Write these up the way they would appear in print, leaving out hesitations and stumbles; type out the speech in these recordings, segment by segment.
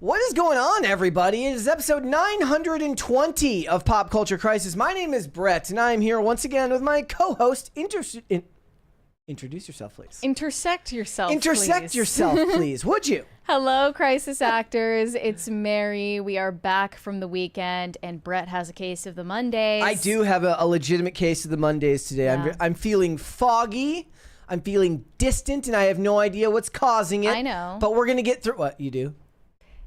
What is going on, everybody? It is episode 920 of Pop Culture Crisis. My name is Brett, and I am here once again with my co-host. Introduce yourself, please. Intersect yourself, please. Would you? Hello, crisis actors. It's Mary. We are back from the weekend, and Brett has a case of the Mondays. I do have a legitimate case of the Mondays today. Yeah. I'm feeling foggy. I'm feeling distant, and I have no idea what's causing it. I know. But we're going to get through. What, you do?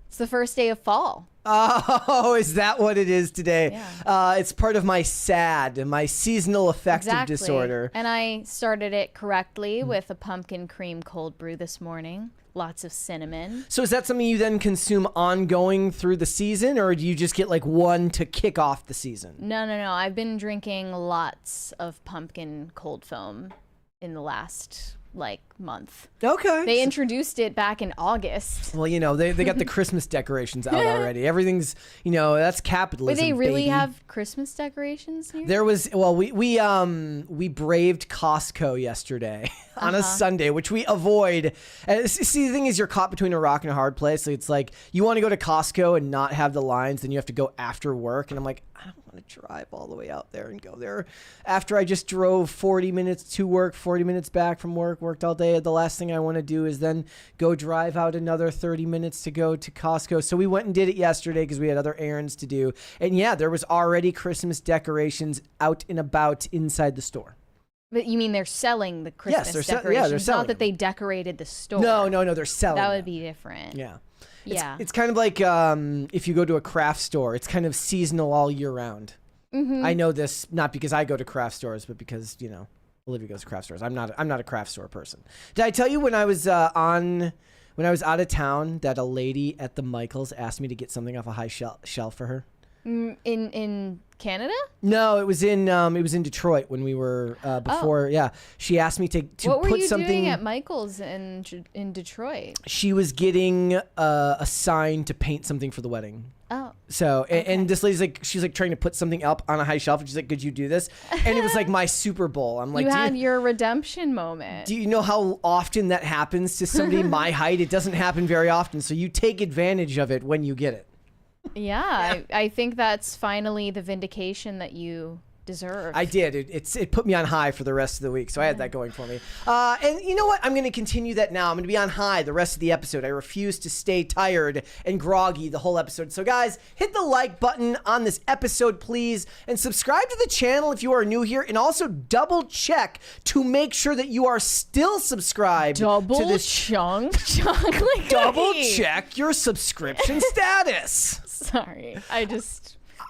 It's the first day of fall. Oh, is that what it is today? Yeah. It's part of my SAD, my seasonal affective disorder. And I started it correctly with a pumpkin cream cold brew this morning. Lots of cinnamon. So is that something you then consume ongoing through the season, or do you just get like one to kick off the season? No. I've been drinking lots of pumpkin cold foam in the last month. Okay. They introduced it back in August. Well, they got the Christmas decorations out already. Everything's, that's capitalism. But they really baby. have Christmas decorations here? There was, we braved Costco yesterday on a Sunday, which we avoid. And see, the thing is, you're caught between a rock and a hard place. So it's like, you want to go to Costco and not have the lines, then you have to go after work. And I'm like, I don't want to drive all the way out there and go there after I just drove 40 minutes to work, 40 minutes back from work, worked all day. The last thing I want to do is then go drive out another 30 minutes to go to Costco. So we went and did it yesterday because we had other errands to do. And yeah, there was already Christmas decorations out and about inside the store. But you mean they're selling the Christmas Yes, decorations? they're selling not that they decorated the store. No, they're selling That them. would be different. Yeah. Yeah. It's kind of like if you go to a craft store, it's kind of seasonal all year round. Mm-hmm. I know this not because I go to craft stores, but because, Olivia goes to craft stores. I'm not a craft store person. Did I tell you when I was out of town that a lady at the Michaels asked me to get something off a high shelf for her? In Canada? No, it was in Detroit when we were before. Yeah, she asked me to what put were you something doing at Michael's in Detroit? She was getting a sign to paint something for the wedding. Oh. So, okay. and this lady's like, she's like trying to put something up on a high shelf, and she's like, could you do this? And it was like my Super Bowl. I'm like, you had your redemption moment. Do you know how often that happens to somebody my height? It doesn't happen very often. So you take advantage of it when you get it. Yeah. I think that's finally the vindication that you deserve. I did. It put me on high for the rest of the week, so I had that going for me. And you know what? I'm going to continue that now. I'm going to be on high the rest of the episode. I refuse to stay tired and groggy the whole episode. So guys, hit the like button on this episode, please, and subscribe to the channel if you are new here, and also double check to make sure that you are still subscribed to this chunk. Double check your subscription status. Sorry.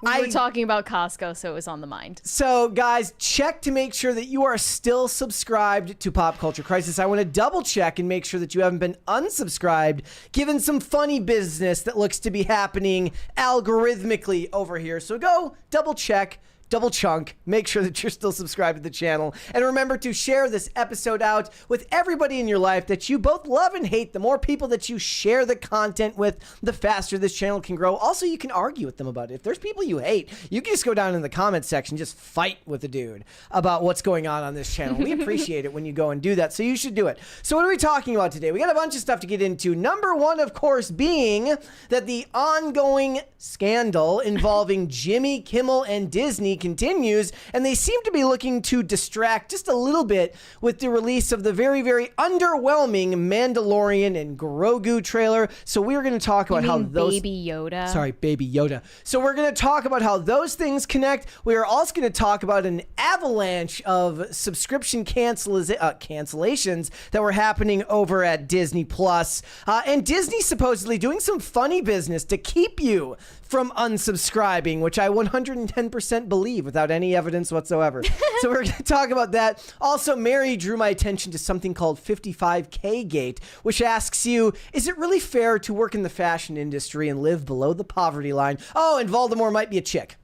We were talking about Costco, so it was on the mind. So, guys, check to make sure that you are still subscribed to Pop Culture Crisis. I want to double check and make sure that you haven't been unsubscribed, given some funny business that looks to be happening algorithmically over here. So go double check, double chunk, make sure that you're still subscribed to the channel. And remember to share this episode out with everybody in your life that you both love and hate. The more people that you share the content with, the faster this channel can grow. Also, you can argue with them about it. If there's people you hate, you can just go down in the comments section, just fight with the dude about what's going on this channel. We appreciate it when you go and do that, so you should do it. So what are we talking about today? We got a bunch of stuff to get into. Number one, of course, being that the ongoing scandal involving Jimmy Kimmel and Disney continues, and they seem to be looking to distract just a little bit with the release of the very, very underwhelming Mandalorian and Grogu trailer. So we're going to talk about how those... Baby Yoda. Sorry, Baby Yoda. So we're going to talk about how those things connect. We are also going to talk about an avalanche of subscription cancellations that were happening over at Disney Plus, and Disney supposedly doing some funny business to keep you from unsubscribing, which I 110% believe without any evidence whatsoever. So we're going to talk about that. Also, Mary drew my attention to something called 55K Gate, which asks you, is it really fair to work in the fashion industry and live below the poverty line? Oh, and Voldemort might be a chick.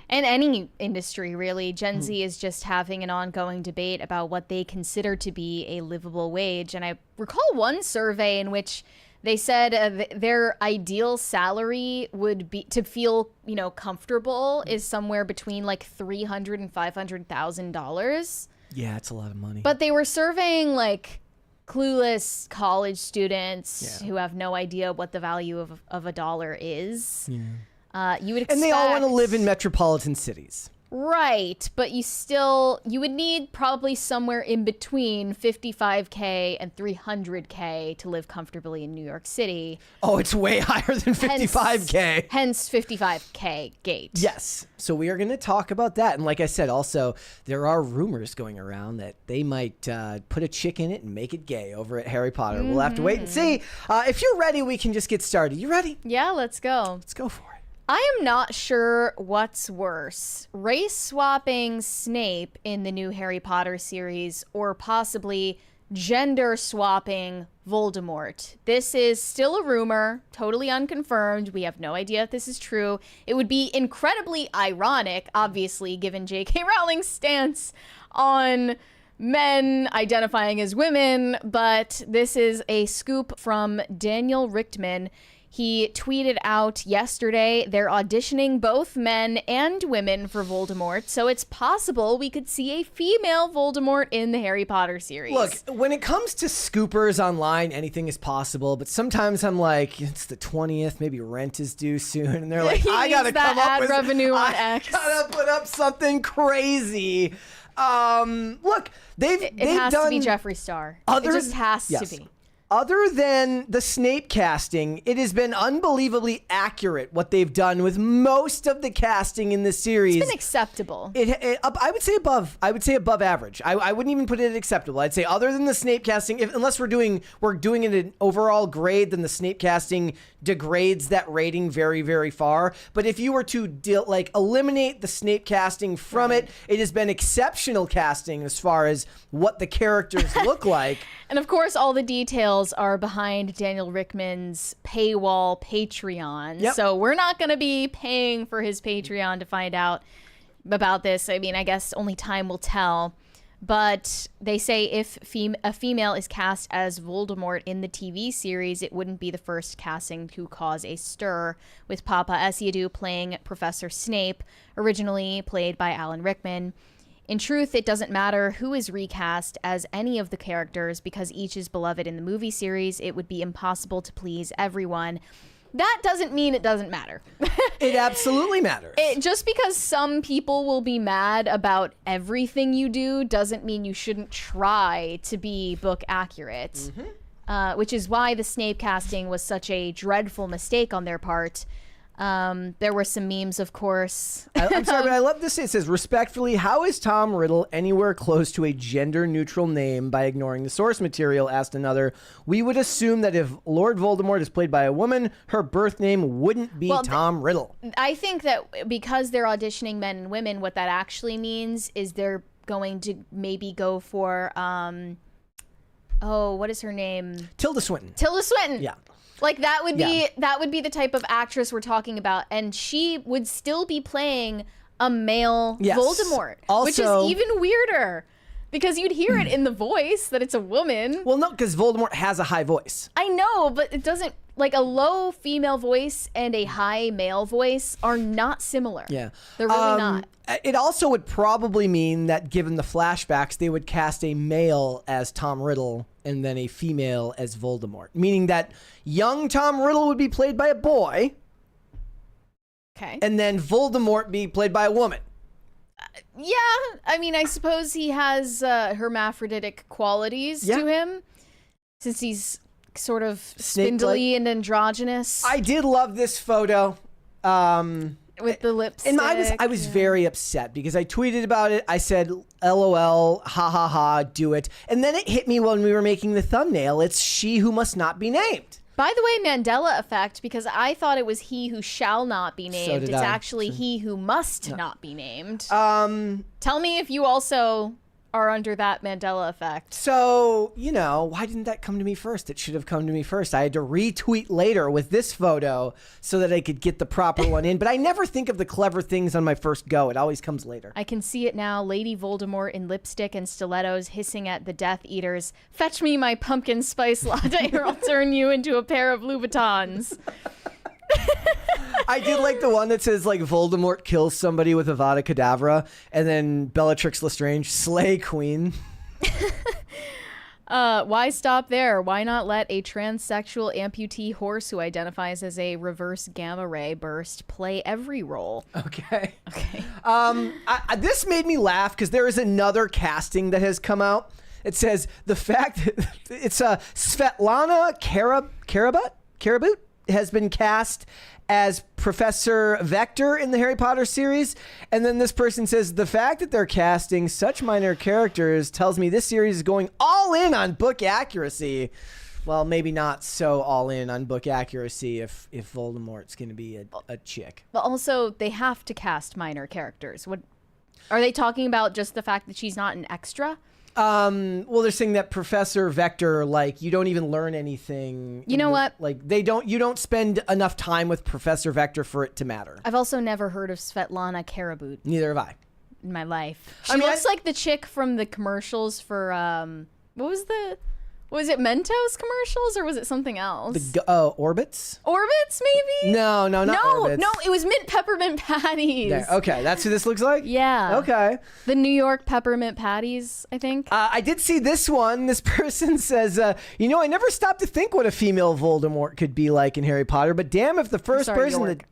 And any industry, really. Gen Z is just having an ongoing debate about what they consider to be a livable wage. And I recall one survey in which they said their ideal salary would be, to feel, comfortable, is somewhere between like $300,000 and $500,000. Yeah, it's a lot of money. But they were surveying like clueless college students who have no idea what the value of a dollar is. You would expect, and they all want to live in metropolitan cities. Right, but you would need probably somewhere in between 55K and 300K to live comfortably in New York City. Oh, it's way higher than 55K. Hence 55K gate. Yes. So we are going to talk about that. And like I said, also, there are rumors going around that they might put a chick in it and make it gay over at Harry Potter. We'll have to wait and see. If you're ready, we can just get started. You ready? Yeah, let's go. Let's go for it. I am not sure what's worse, race swapping Snape in the new Harry Potter series or possibly gender swapping Voldemort. This is still a rumor, totally unconfirmed. We have no idea if this is true. It would be incredibly ironic, obviously, given J.K. Rowling's stance on men identifying as women, but this is a scoop from Daniel Richtman. He tweeted out yesterday they're auditioning both men and women for Voldemort, so it's possible we could see a female Voldemort in the Harry Potter series. Look, when it comes to scoopers online, anything is possible, but sometimes I'm like, it's the 20th, maybe rent is due soon, and they're like, I gotta come up with revenue on I X. gotta put up something crazy. Look, they've has done to be Jeffree Star. It just has to be. Other than the Snape casting, it has been unbelievably accurate what they've done with most of the casting in the series. It's been acceptable. I would say above. I would say above average. I wouldn't even put it at acceptable. I'd say other than the Snape casting, unless we're doing it an overall grade, then the Snape casting degrades that rating very, very far. But if you were to eliminate the Snape casting from it has been exceptional casting as far as what the characters look like. And of course, all the details are behind Daniel Richtman's paywall Patreon. Yep. So we're not going to be paying for his Patreon to find out about this. I mean, I guess only time will tell. But they say if a female is cast as Voldemort in the TV series, it wouldn't be the first casting to cause a stir, with Papa Esiadu playing Professor Snape, originally played by Alan Rickman. In truth, it doesn't matter who is recast as any of the characters because each is beloved in the movie series. It would be impossible to please everyone. That doesn't mean it doesn't matter. It absolutely matters. Just because some people will be mad about everything you do doesn't mean you shouldn't try to be book accurate, which is why the Snape casting was such a dreadful mistake on their part. There were some memes, of course. I'm sorry, but I love this. It says, respectfully, how is Tom Riddle anywhere close to a gender-neutral name by ignoring the source material? Asked another. We would assume that if Lord Voldemort is played by a woman, her birth name wouldn't be Tom Riddle. I think that because they're auditioning men and women, what that actually means is they're going to maybe go for, what is her name? Tilda Swinton. Tilda Swinton. Yeah. Like that would be the type of actress we're talking about, and she would still be playing a male Voldemort, also, which is even weirder because you'd hear it in the voice that it's a woman. Well, no, because Voldemort has a high voice. I know, but it doesn't. Like a low female voice and a high male voice are not similar. Yeah, they're really not. It also would probably mean that given the flashbacks, they would cast a male as Tom Riddle and then a female as Voldemort, meaning that young Tom Riddle would be played by a boy. Okay. And then Voldemort be played by a woman. Yeah, I mean, I suppose he has hermaphroditic qualities to him since he's sort of spindly and androgynous. I did love this photo. With the lipstick. And I was very upset because I tweeted about it. I said, LOL, ha ha ha, do it. And then it hit me when we were making the thumbnail. It's she who must not be named. By the way, Mandela effect, because I thought it was he who shall not be named. So did it's I. actually he who must not be named. Tell me if you also are under that Mandela effect. So, why didn't that come to me first? It should have come to me first. I had to retweet later with this photo so that I could get the proper one in. But I never think of the clever things on my first go. It always comes later. I can see it now. Lady Voldemort in lipstick and stilettos hissing at the Death Eaters. Fetch me my pumpkin spice latte or I'll turn you into a pair of Louboutins. I did like the one that says like Voldemort kills somebody with Avada Kedavra and then Bellatrix Lestrange, slay queen. Why stop there? Why not let a transsexual amputee horse who identifies as a reverse gamma ray burst play every role? Okay. Okay. This made me laugh because there is another casting that has come out. It says the fact that it's Svetlana Karabut has been cast as Professor Vector in the Harry Potter series. And then this person says, the fact that they're casting such minor characters tells me this series is going all in on book accuracy. Well, maybe not so all in on book accuracy if Voldemort's going to be a chick. But also, they have to cast minor characters. What are they talking about? Just the fact that she's not an extra? Well, they're saying that Professor Vector, like, you don't even learn anything. You know what? Like, you don't spend enough time with Professor Vector for it to matter. I've also never heard of Svetlana Karabut Neither have I. in my life. She looks like the chick from the commercials for, was it Mentos commercials or was it something else? Orbits? Orbits, maybe? No, not Orbits. No, it was mint peppermint patties. There. Okay, that's who this looks like? Yeah. Okay. The New York peppermint patties, I think. I did see this one. This person says, I never stopped to think what a female Voldemort could be like in Harry Potter, but damn if the first person York.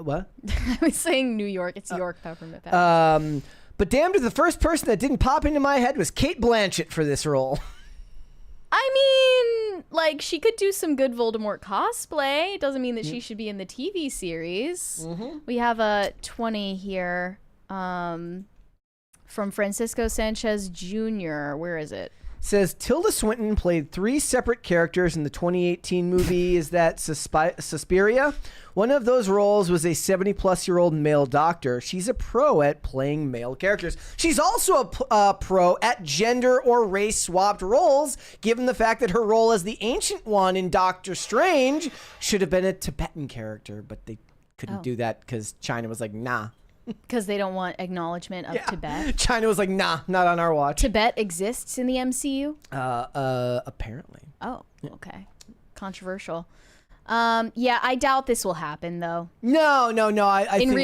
what? I was saying New York. It's York peppermint patties. But damned if the first person that didn't pop into my head was Kate Blanchett for this role. I mean, like, she could do some good Voldemort cosplay. It doesn't mean that she should be in the TV series. Mm-hmm. We have a 20 here from Francisco Sanchez Jr. Where is it? Says Tilda Swinton played 3 separate characters in the 2018 movie. Is that Suspiria? One of those roles was a 70-plus-year-old male doctor. She's a pro at playing male characters. She's also a pro at gender or race-swapped roles, given the fact that her role as the Ancient One in Doctor Strange should have been a Tibetan character, but they couldn't do that because China was like, nah. Because they don't want acknowledgement of Tibet. China was like, nah, not on our watch. Tibet exists in the MCU? Apparently. Oh, okay. Controversial. I doubt this will happen, though. No. I think,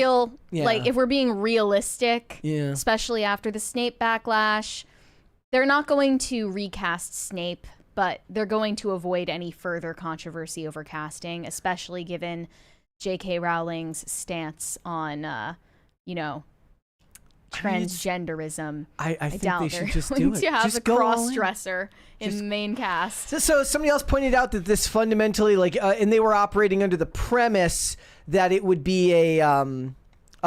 like, if we're being realistic, yeah, especially after the Snape backlash, they're not going to recast Snape, but they're going to avoid any further controversy over casting, especially given J.K. Rowling's stance on, transgenderism. I think doubt they should just do it. To have just a cross-dresser in the main cast. So somebody else pointed out that this fundamentally, and they were operating under the premise that it would be a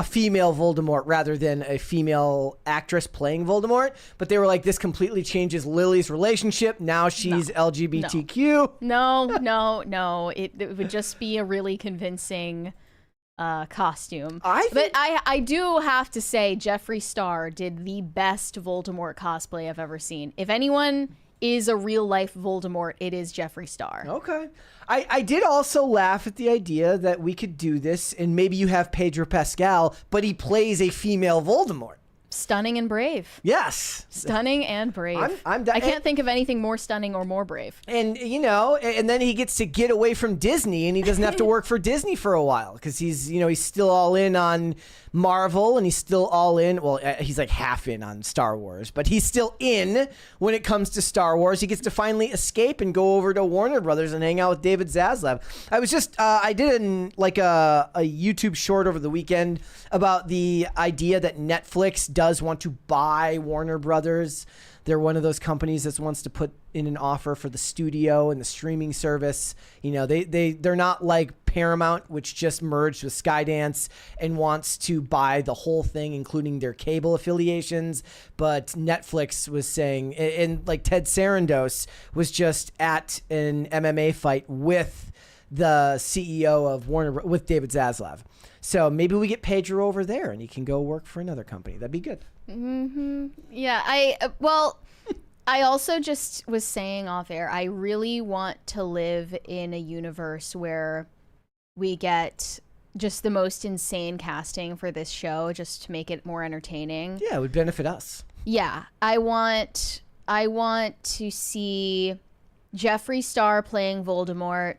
female Voldemort rather than a female actress playing Voldemort. But they were like, this completely changes Lily's relationship. Now she's LGBTQ. No. It would just be a really convincing costume. I do have to say Jeffree Star did the best Voldemort cosplay I've ever seen. If anyone is a real life Voldemort, it is Jeffree Star. Okay. I did also laugh at the idea that we could do this and maybe you have Pedro Pascal, but he plays a female Voldemort. Stunning and brave. Yes. Stunning and brave. I can't think of anything more stunning or more brave. And, and then he gets to get away from Disney and he doesn't have to work for Disney for a while because he's still all in on Marvel and he's still all in. Well, he's like half in on Star Wars, but he's still in when it comes to Star Wars. He gets to finally escape and go over to Warner Brothers and hang out with David Zaslav. I was just, I did a YouTube short over the weekend about the idea that Netflix does want to buy Warner Brothers. They're one of those companies that wants to put in an offer for the studio and the streaming service. They're not like Paramount, which just merged with Skydance and wants to buy the whole thing, including their cable affiliations. But Netflix was saying, and like Ted Sarandos was just at an MMA fight with the CEO of Warner, with David Zaslav. So maybe we get Pedro over there and he can go work for another company. That'd be good. Mm-hmm. Yeah, I also just was saying off air, I really want to live in a universe where we get just the most insane casting for this show just to make it more entertaining. Yeah, it would benefit us. Yeah, I want to see Jeffree Star playing Voldemort,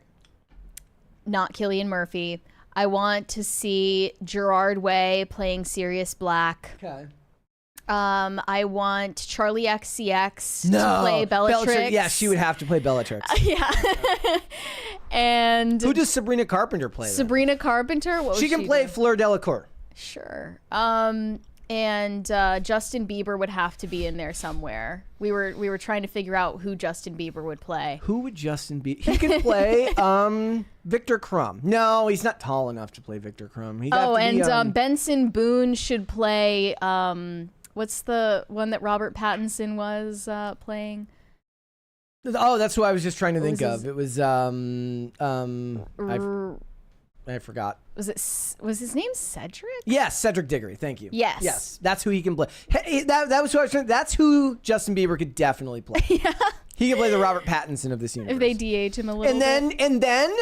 not Cillian Murphy. I want to see Gerard Way playing Sirius Black. Okay. I want Charlie XCX to play Bellatrix. Yeah, she would have to play Bellatrix. Yeah. And who does Sabrina Carpenter play? Sabrina Carpenter? What she can play Fleur Delacour. Sure. And Justin Bieber would have to be in there somewhere. We were trying to figure out who Justin Bieber would play. Who would Justin be? He could play Victor Crumb. No, he's not tall enough to play Victor Crumb. Benson Boone should play what's the one that Robert Pattinson was playing? Oh, that's who I was just trying to think of. It was I forgot. Was his name Cedric? Yes, Cedric Diggory. Thank you. Yes, that's who he can play. Hey, that was who I was trying. That's who Justin Bieber could definitely play. Yeah, he could play the Robert Pattinson of this universe. If they DH him a little bit. And then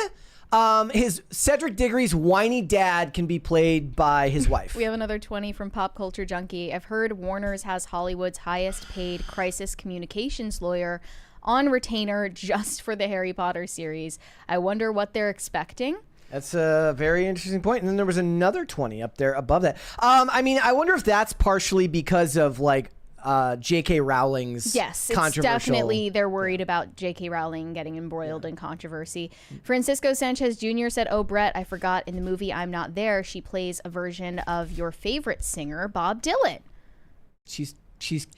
his Cedric Diggory's whiny dad can be played by his wife. We have another 20 from Pop Culture Junkie. I've heard Warner's has Hollywood's highest paid crisis communications lawyer on retainer just for the Harry Potter series. I wonder what they're expecting. That's a very interesting point. And then there was another 20 up there above that. I mean, I wonder if that's partially because of like J.K. Rowling's controversial. It's definitely they're worried about J.K. Rowling getting embroiled in controversy. Francisco Sanchez Jr. said, "Oh, Brett, I forgot in the movie I'm Not There, she plays a version of your favorite singer, Bob Dylan." She's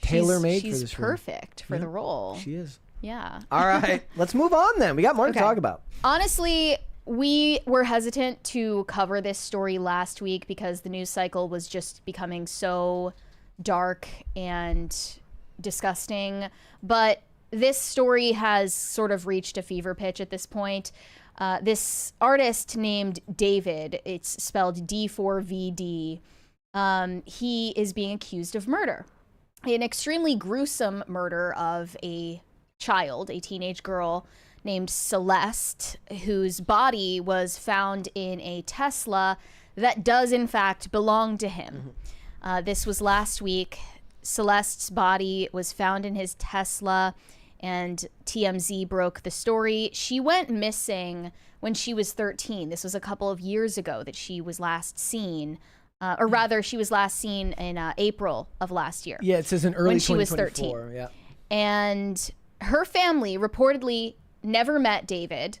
tailor-made for this She's perfect for the role. She is. Yeah. All right. Let's move on then. We got more to talk about. Honestly, we were hesitant to cover this story last week because the news cycle was just becoming so dark and disgusting. But this story has sort of reached a fever pitch at this point. This artist named David, it's spelled D4VD, he is being accused of murder. An extremely gruesome murder of a child, a teenage girl named Celeste, whose body was found in a Tesla that does in fact belong to him. This was last week. Celeste's body was found in his Tesla, and TMZ broke the story. She went missing when she was 13. This was a couple of years ago that she was last seen. Or rather, she was last seen in April of last year. Yeah, it says in early when she was 2024. 13. Yeah. And her family reportedly never met David,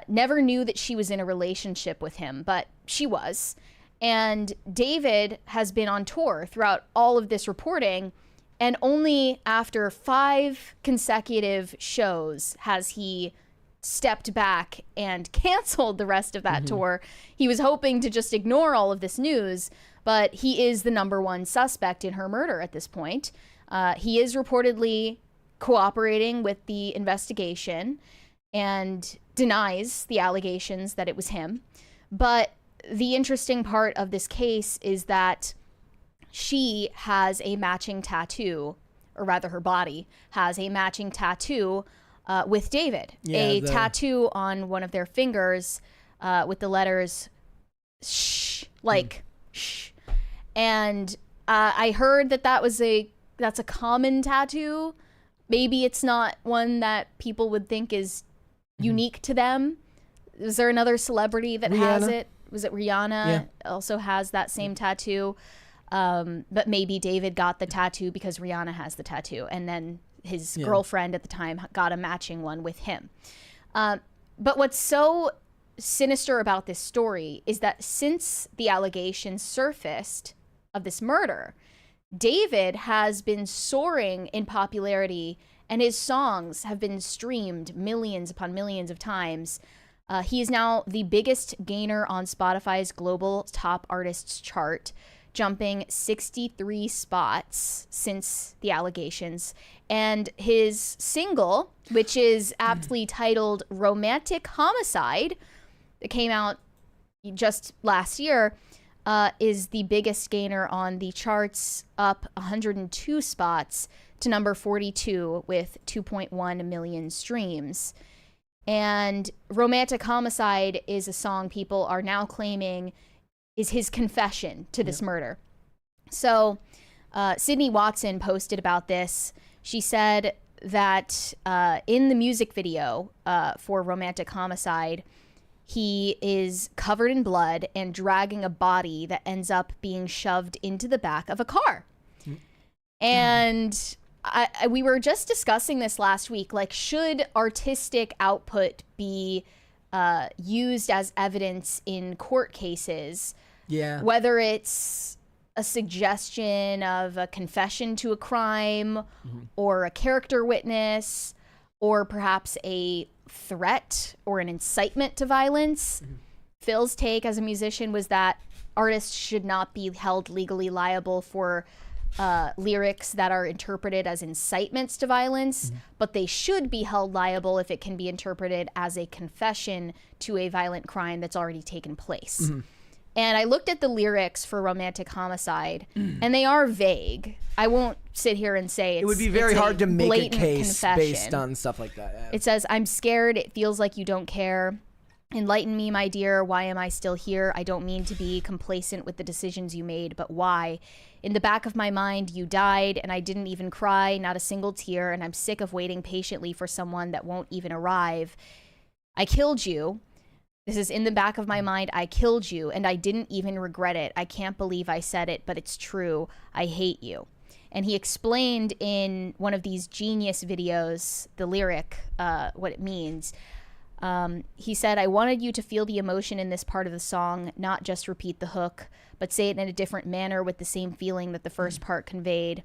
never knew that she was in a relationship with him, but she was. And David has been on tour throughout all of this reporting, and only after 5 consecutive shows has he stepped back and canceled the rest of that tour. He was hoping to just ignore all of this news, but he is the #1 suspect in her murder at this point. He is reportedly cooperating with the investigation and denies the allegations that it was him. But the interesting part of this case is that she has a matching tattoo, or rather her body has a matching tattoo with David. Tattoo on one of their fingers with the letters shh, like shh. And I heard that that's a common tattoo. Maybe it's not one that people would think is unique to them. Is there another celebrity that has it? Was it Rihanna? Yeah. Also has that same tattoo. But maybe David got the tattoo because Rihanna has the tattoo, and then his girlfriend at the time got a matching one with him. But what's so sinister about this story is that since the allegations surfaced of this murder, David has been soaring in popularity, and his songs have been streamed millions upon millions of times. He is now the biggest gainer on Spotify's global top artists chart, jumping 63 spots since the allegations. And his single, which is aptly titled Romantic Homicide, that came out just last year, is the biggest gainer on the charts, up 102 spots to number 42 with 2.1 million streams. And Romantic Homicide is a song people are now claiming is his confession to this murder. So Sydney Watson posted about this. She said that in the music video for Romantic Homicide, he is covered in blood and dragging a body that ends up being shoved into the back of a car. And we were just discussing this last week. Like, should artistic output be used as evidence in court cases? Yeah. Whether it's a suggestion of a confession to a crime or a character witness or perhaps a threat or an incitement to violence. Phil's take as a musician was that artists should not be held legally liable for lyrics that are interpreted as incitements to violence, but they should be held liable if it can be interpreted as a confession to a violent crime that's already taken place. And I looked at the lyrics for Romantic Homicide, and they are vague. I won't sit here and say it would be very hard to make a case confession. based on stuff like that. Yeah. It says, "I'm scared. It feels like you don't care. Enlighten me, my dear. Why am I still here? I don't mean to be complacent with the decisions you made, but why? In the back of my mind, you died, and I didn't even cry, not a single tear, and I'm sick of waiting patiently for someone that won't even arrive. I killed you. This is in the back of my mind. I killed you, and I didn't even regret it. I can't believe I said it, but it's true. I hate you." And he explained in one of these genius videos, the lyric, what it means. He said, "I wanted you to feel the emotion in this part of the song, not just repeat the hook, but say it in a different manner with the same feeling that the first part conveyed.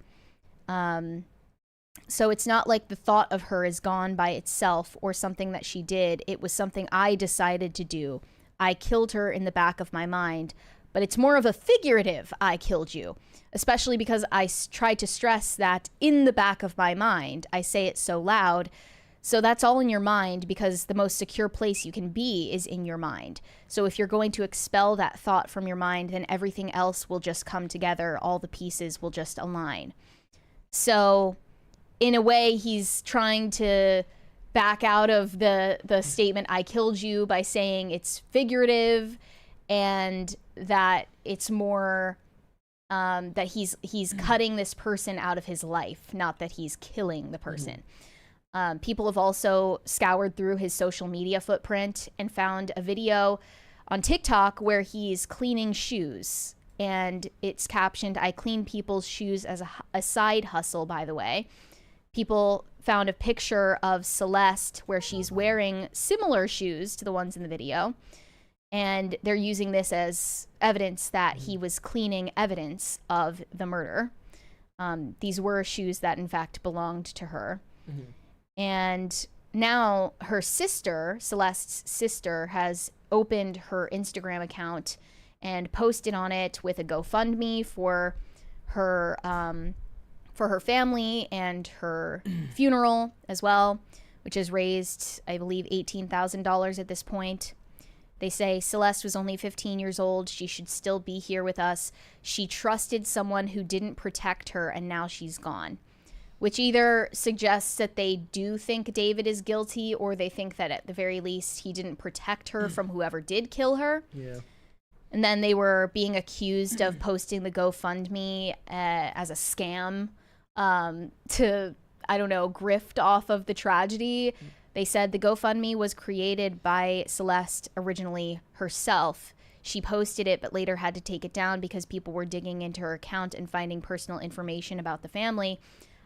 So it's not like the thought of her is gone by itself or something that she did. It was something I decided to do. I killed her in the back of my mind, but it's more of a figurative I killed you, especially because I tried to stress that in the back of my mind. I say it so loud. So that's all in your mind because the most secure place you can be is in your mind. So if you're going to expel that thought from your mind, then everything else will just come together. All the pieces will just align." So in a way, he's trying to back out of the statement, "I killed you," by saying it's figurative and that it's more that he's cutting this person out of his life, not that he's killing the person. People have also scoured through his social media footprint and found a video on TikTok where he's cleaning shoes. And it's captioned, "I clean people's shoes as a side hustle," by the way. People found a picture of Celeste where she's wearing similar shoes to the ones in the video. And they're using this as evidence that he was cleaning evidence of the murder. These were shoes that, in fact, belonged to her. And now her sister, Celeste's sister, has opened her Instagram account and posted on it with a GoFundMe for her family and her funeral as well, which has raised, I believe, $18,000 at this point. They say, "Celeste was only 15 years old. She should still be here with us. She trusted someone who didn't protect her, and now she's gone." Which either suggests that they do think David is guilty, or they think that at the very least he didn't protect her from whoever did kill her. Yeah. And then they were being accused of posting the GoFundMe as a scam to, I don't know, grift off of the tragedy. They said the GoFundMe was created by Celeste originally herself. She posted it, but later had to take it down because people were digging into her account and finding personal information about the family.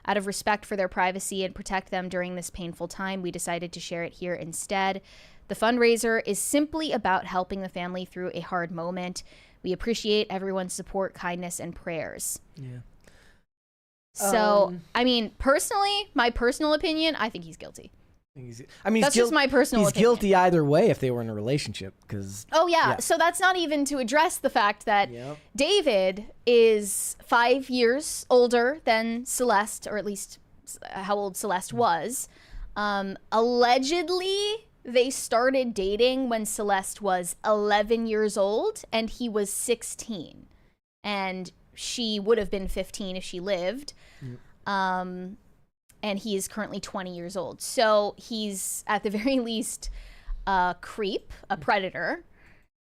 Out of respect for their privacy and protect them during this painful time, we decided to share it here instead. The fundraiser is simply about helping the family through a hard moment. We appreciate everyone's support, kindness, and prayers. Yeah. So, I mean, personally, my personal opinion, I think he's guilty. That's just my personal He's opinion. guilty either way if they were in a relationship. Oh, yeah. So that's not even to address the fact that David is 5 years older than Celeste, or at least how old Celeste was. Allegedly, they started dating when Celeste was 11 years old and he was 16. And she would have been 15 if she lived. And he is currently 20 years old. So he's, at the very least, a creep, a predator.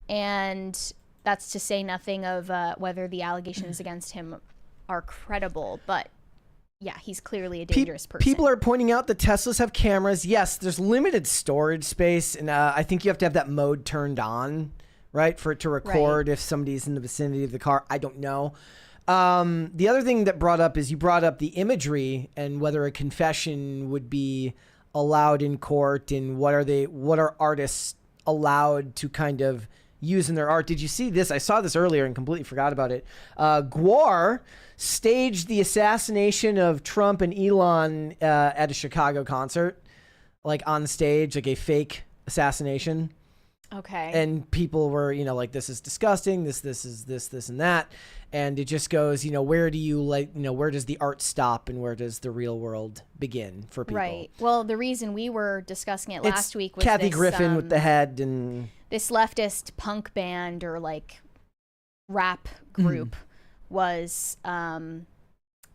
And that's to say nothing of whether the allegations against him are credible. But yeah, he's clearly a dangerous person. People are pointing out that Teslas have cameras. Yes, there's limited storage space. And I think you have to have that mode turned on, right, for it to record if somebody's in the vicinity of the car. I don't know. The other thing that brought up is you brought up the imagery and whether a confession would be allowed in court, and what are artists allowed to kind of use in their art. Did you see this? I saw this earlier and completely forgot about it. Gwar staged the assassination of Trump and Elon at a Chicago concert, like on stage, like a fake assassination. Okay. And people were, like, this is disgusting, this and that. And it just goes, where do you where does the art stop and where does the real world begin for people? Right. Well, the reason we were discussing it last week was Kathy Griffin with the head and this leftist punk band or like rap group was going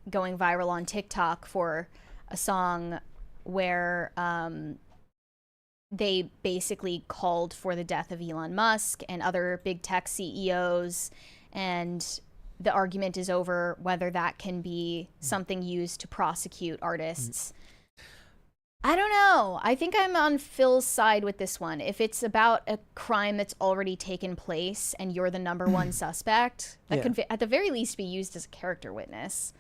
viral on TikTok for a song where they basically called for the death of Elon Musk and other big tech CEOs, and the argument is over whether that can be something used to prosecute artists. I don't know. I think I'm on Phil's side with this one. If it's about a crime that's already taken place and you're the number one suspect, that could at the very least be used as a character witness.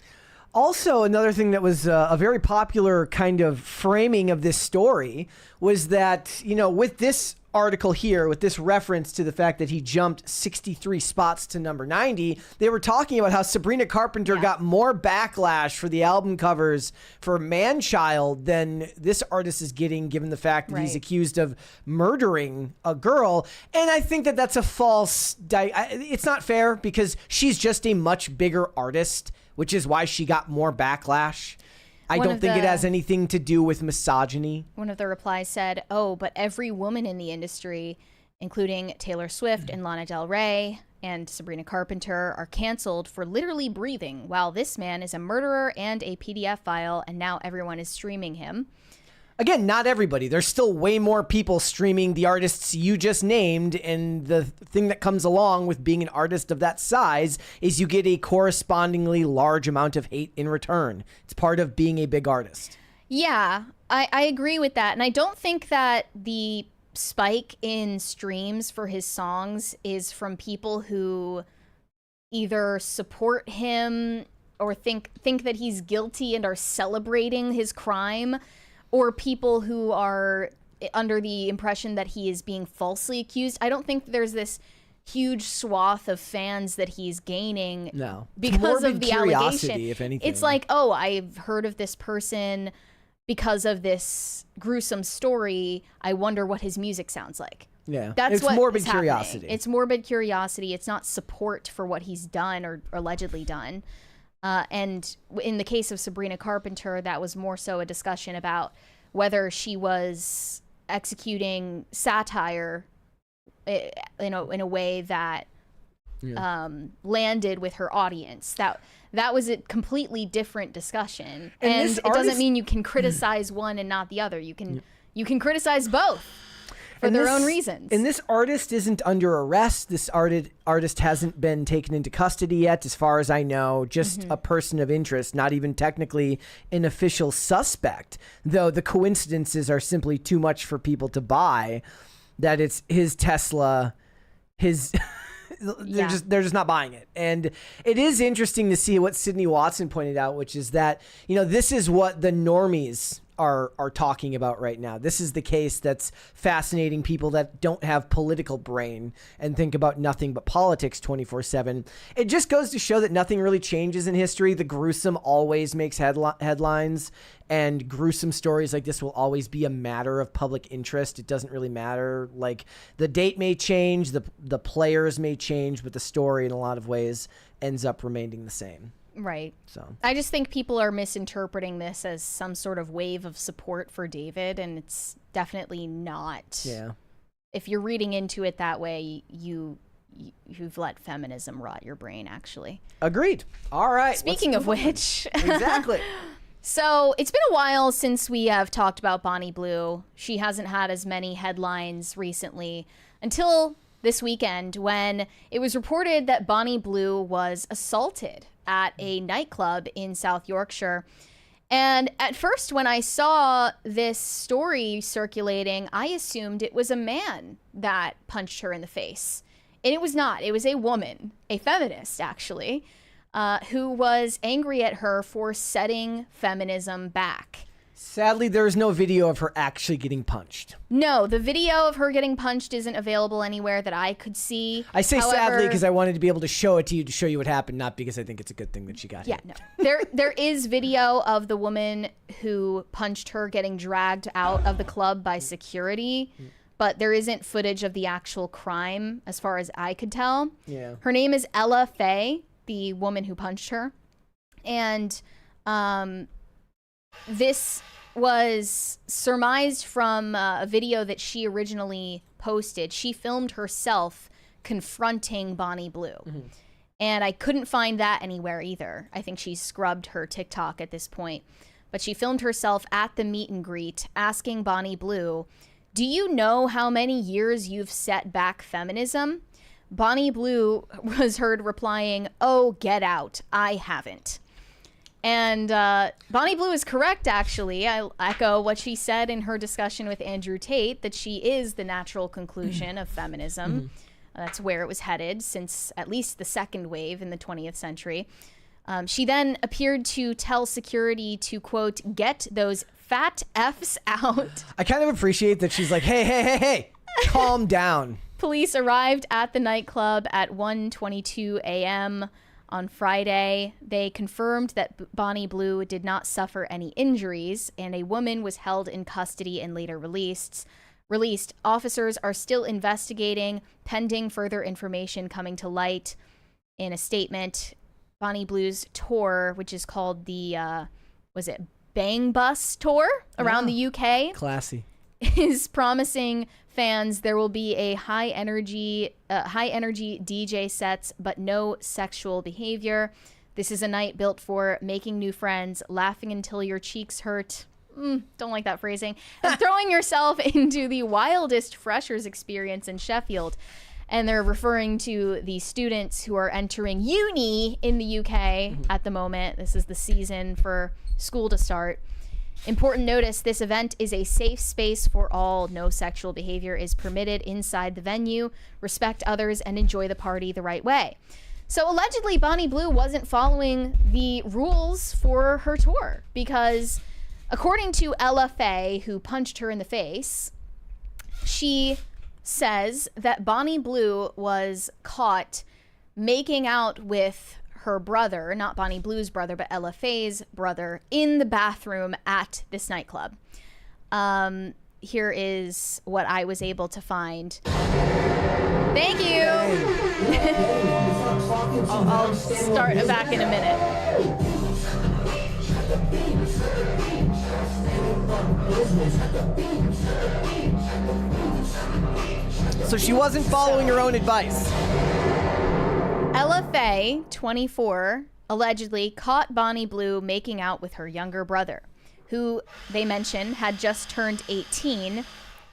Also, another thing that was a very popular kind of framing of this story was that, with this article here, with this reference to the fact that he jumped 63 spots to number 90, they were talking about how Sabrina Carpenter got more backlash for the album covers for Man-Child than this artist is getting, given the fact that he's accused of murdering a girl. And I think that that's a false... it's not fair, because she's just a much bigger artist, which is why she got more backlash. I don't think it has anything to do with misogyny. One of the replies said, "Oh, but every woman in the industry, including Taylor Swift and Lana Del Rey and Sabrina Carpenter, are canceled for literally breathing, while this man is a murderer and a PDF file, and now everyone is streaming him." Again, not everybody. There's still way more people streaming the artists you just named, and the thing that comes along with being an artist of that size is you get a correspondingly large amount of hate in return. It's part of being a big artist. Yeah, I agree with that. And I don't think that the spike in streams for his songs is from people who either support him or think that he's guilty and are celebrating his crime, or people who are under the impression that he is being falsely accused. I don't think there's this huge swath of fans that he's gaining because of the allegation. If anything. It's like, oh, I've heard of this person because of this gruesome story. I wonder what his music sounds like. Yeah, That's what morbid is curiosity. Happening. It's morbid curiosity. It's not support for what he's done or allegedly done. And in the case of Sabrina Carpenter, that was more so a discussion about whether she was executing satire, in a way that landed with her audience. That was a completely different discussion, and it doesn't mean you can criticize one and not the other. You can criticize both for their own reasons. And this artist isn't under arrest. This artist hasn't been taken into custody yet, as far as I know. Just a person of interest, not even technically an official suspect. Though the coincidences are simply too much for people to buy. That it's his Tesla, they're just not buying it. And it is interesting to see what Sydney Watson pointed out, which is that, this is what the normies are talking about right now. This is the case that's fascinating people that don't have political brain and think about nothing but politics 24/7. It just goes to show that nothing really changes in history. The gruesome always makes headlines, and gruesome stories like this will always be a matter of public interest. It doesn't really matter. Like, the date may change, the players may change, but the story in a lot of ways ends up remaining the same. Right. So I just think people are misinterpreting this as some sort of wave of support for David, and it's definitely not. Yeah. If you're reading into it that way, you've let feminism rot your brain, actually. Agreed. All right. Speaking of which. Exactly. So it's been a while since we have talked about Bonnie Blue. She hasn't had as many headlines recently until this weekend, when it was reported that Bonnie Blue was assaulted at a nightclub in South Yorkshire. And at first, when I saw this story circulating, I assumed it was a man that punched her in the face. And it was not. It was a woman, a feminist, actually. who was angry at her for setting feminism back. Sadly, there is no video of her actually getting punched. No, the video of her getting punched isn't available anywhere that I could see. I say sadly because I wanted to be able to show it to you, to show you what happened, not because I think it's a good thing that she got hit. No. There is video of the woman who punched her getting dragged out of the club by security, but there isn't footage of the actual crime as far as I could tell. Yeah. Her name is Ella Faye, the woman who punched her. And this was surmised from a video that she originally posted. She filmed herself confronting Bonnie Blue. And I couldn't find that anywhere either. I think she scrubbed her TikTok at this point. But she filmed herself at the meet and greet asking Bonnie Blue, "Do you know how many years you've set back feminism?" Bonnie Blue was heard replying, "Oh, get out. I haven't." And Bonnie Blue is correct, actually. I echo what she said in her discussion with Andrew Tate, that she is the natural conclusion of feminism. That's where it was headed since at least the second wave in the 20th century. She then appeared to tell security to, quote, "get those fat Fs out." I kind of appreciate that she's like, hey, calm down. Police arrived at the nightclub at 1:22 a.m. on Friday. They confirmed that Bonnie Blue did not suffer any injuries, and a woman was held in custody and later released. Officers are still investigating, pending further information coming to light. In a statement, Bonnie Blue's tour, which is called the, Bang Bus Tour around the UK. Classy. Is promising fans there will be a high energy DJ sets, but no sexual behavior. This is a night built for making new friends, laughing until your cheeks hurt. Don't like that phrasing. And throwing yourself into the wildest freshers experience in Sheffield. And they're referring to the students who are entering uni in the UK at the moment. This is the season for school to start. Important notice, this event is a safe space for all. No sexual behavior is permitted inside the venue. Respect others and enjoy the party the right way. So allegedly, Bonnie Blue wasn't following the rules for her tour because according to Ella Faye, who punched her in the face, she says that Bonnie Blue was caught making out with her brother, not Bonnie Blue's brother, but Ella Faye's brother, in the bathroom at this nightclub. Here is what I was able to find. Thank you. I'll start back in a minute. So she wasn't following her own advice. Ella Faye, 24, allegedly caught Bonnie Blue making out with her younger brother, who they mentioned had just turned 18,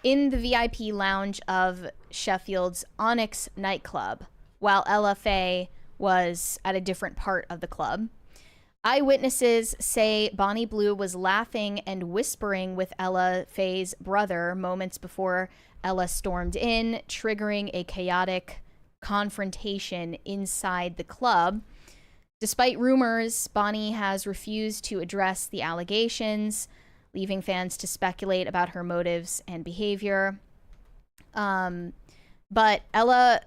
in the VIP lounge of Sheffield's Onyx nightclub, while Ella Faye was at a different part of the club. Eyewitnesses say Bonnie Blue was laughing and whispering with Ella Faye's brother moments before Ella stormed in, triggering a chaotic confrontation inside the club. Despite rumors, Bonnie has refused to address the allegations, leaving fans to speculate about her motives and behavior. But Ella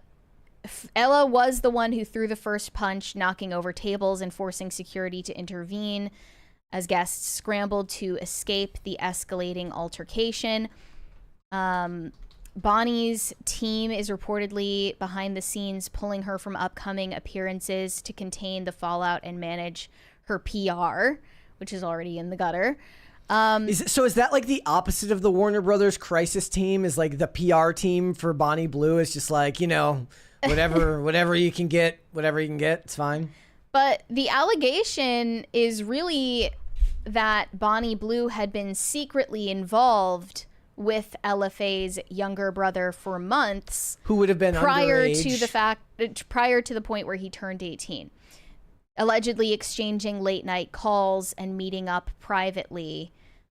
was the one who threw the first punch, knocking over tables and forcing security to intervene as guests scrambled to escape the escalating altercation. Bonnie's team is reportedly behind the scenes pulling her from upcoming appearances to contain the fallout and manage her PR, which is already in the gutter. Is that like the opposite of the Warner Brothers crisis team? Is like the PR team for Bonnie Blue is just like, whatever you can get, it's fine. But the allegation is really that Bonnie Blue had been secretly involved with Ella Faye's younger brother for months, who would have been prior underage. to the point where he turned 18, allegedly exchanging late night calls and meeting up privately,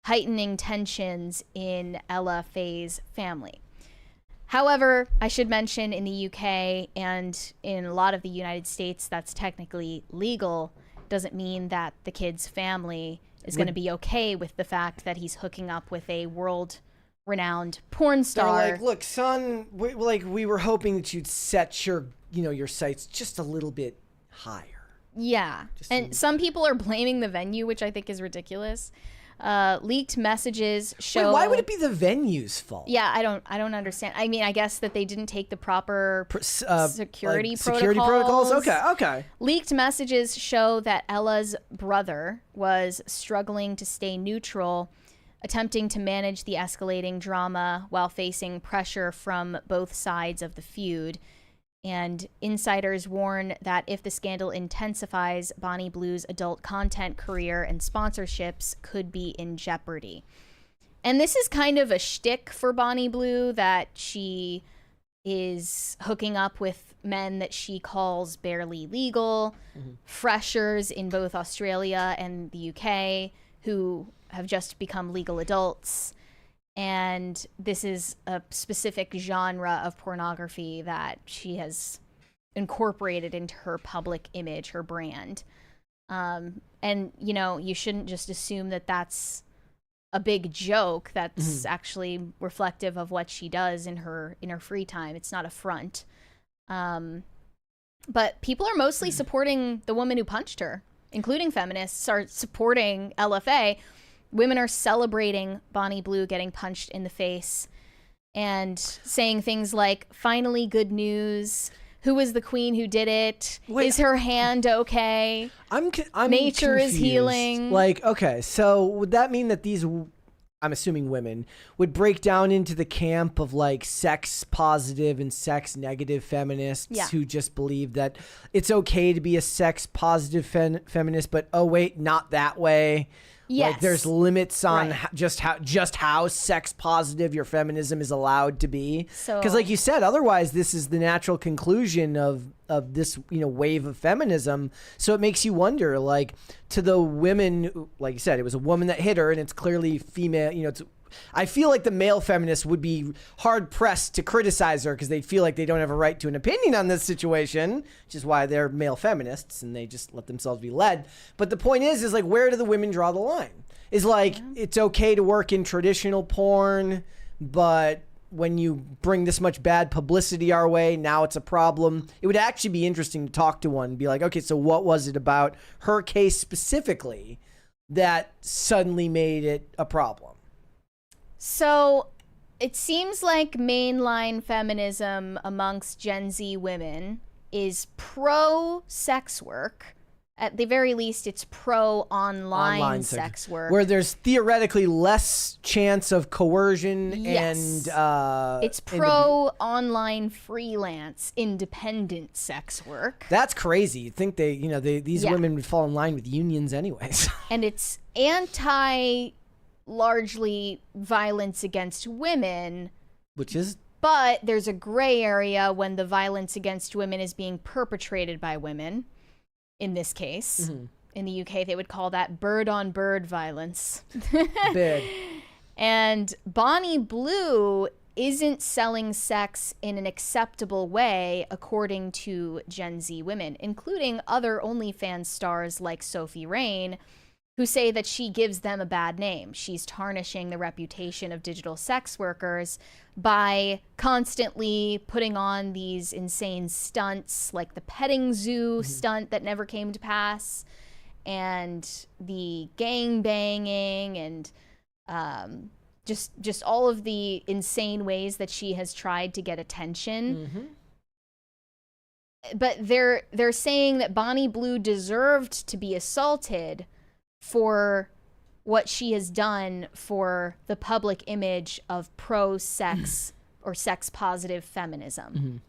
heightening tensions in Ella Faye's family. However, I should mention in the UK and in a lot of the United States, that's technically legal. Doesn't mean that the kid's family is going to be okay with the fact that he's hooking up with a world-renowned porn star. They're like, look, son, we were hoping that you'd set your sights just a little bit higher. Yeah, and some people are blaming the venue, which I think is ridiculous. Leaked messages show. Wait, why would it be the venue's fault? Yeah, I don't understand. I mean, I guess that they didn't take the proper security protocols. Okay. Leaked messages show that Ella's brother was struggling to stay neutral, attempting to manage the escalating drama while facing pressure from both sides of the feud. And insiders warn that if the scandal intensifies, Bonnie Blue's adult content career and sponsorships could be in jeopardy. And this is kind of a shtick for Bonnie Blue, that she is hooking up with men that she calls barely legal, freshers in both Australia and the UK who have just become legal adults. And this is a specific genre of pornography that she has incorporated into her public image, her brand. And, you shouldn't just assume that that's a big joke. That's actually reflective of what she does in her free time. It's not a front. But people are mostly supporting the woman who punched her, including feminists are supporting LFA. Women are celebrating Bonnie Blue getting punched in the face and saying things like, finally good news. Who was the queen who did it? Wait, is her hand okay? I'm Nature confused. Is healing. Okay, so would that mean that these, I'm assuming women, would break down into the camp of sex positive and sex negative feminists who just believe that it's okay to be a sex positive feminist, but oh wait, not that way? Yes. There's limits on just how sex positive your feminism is allowed to be. Because like you said, otherwise this is the natural conclusion of this wave of feminism. So it makes you wonder, to the women, like you said, it was a woman that hit her, and it's clearly female. I feel like the male feminists would be hard pressed to criticize her because they feel like they don't have a right to an opinion on this situation, which is why they're male feminists and they just let themselves be led. But the point is where do the women draw the line? Is it's okay to work in traditional porn, but when you bring this much bad publicity our way, now it's a problem. It would actually be interesting to talk to one and be like, okay, so what was it about her case specifically that suddenly made it a problem? So it seems like mainline feminism amongst Gen Z women is pro-sex work. At the very least, it's pro-online sex work. Where there's theoretically less chance of coercion and... it's pro-online freelance, independent sex work. That's crazy. You'd think these women would fall in line with unions anyways. And it's largely violence against women, but there's a gray area when the violence against women is being perpetrated by women. In this case, in the UK, they would call that bird-on-bird violence. Big. And Bonnie Blue isn't selling sex in an acceptable way, according to Gen Z women, including other OnlyFans stars like Sophie Rain, who say that she gives them a bad name. She's tarnishing the reputation of digital sex workers by constantly putting on these insane stunts, like the petting zoo stunt that never came to pass, and the gang banging, and just all of the insane ways that she has tried to get attention. But they're saying that Bonnie Blue deserved to be assaulted for what she has done for the public image of pro-sex or sex-positive feminism.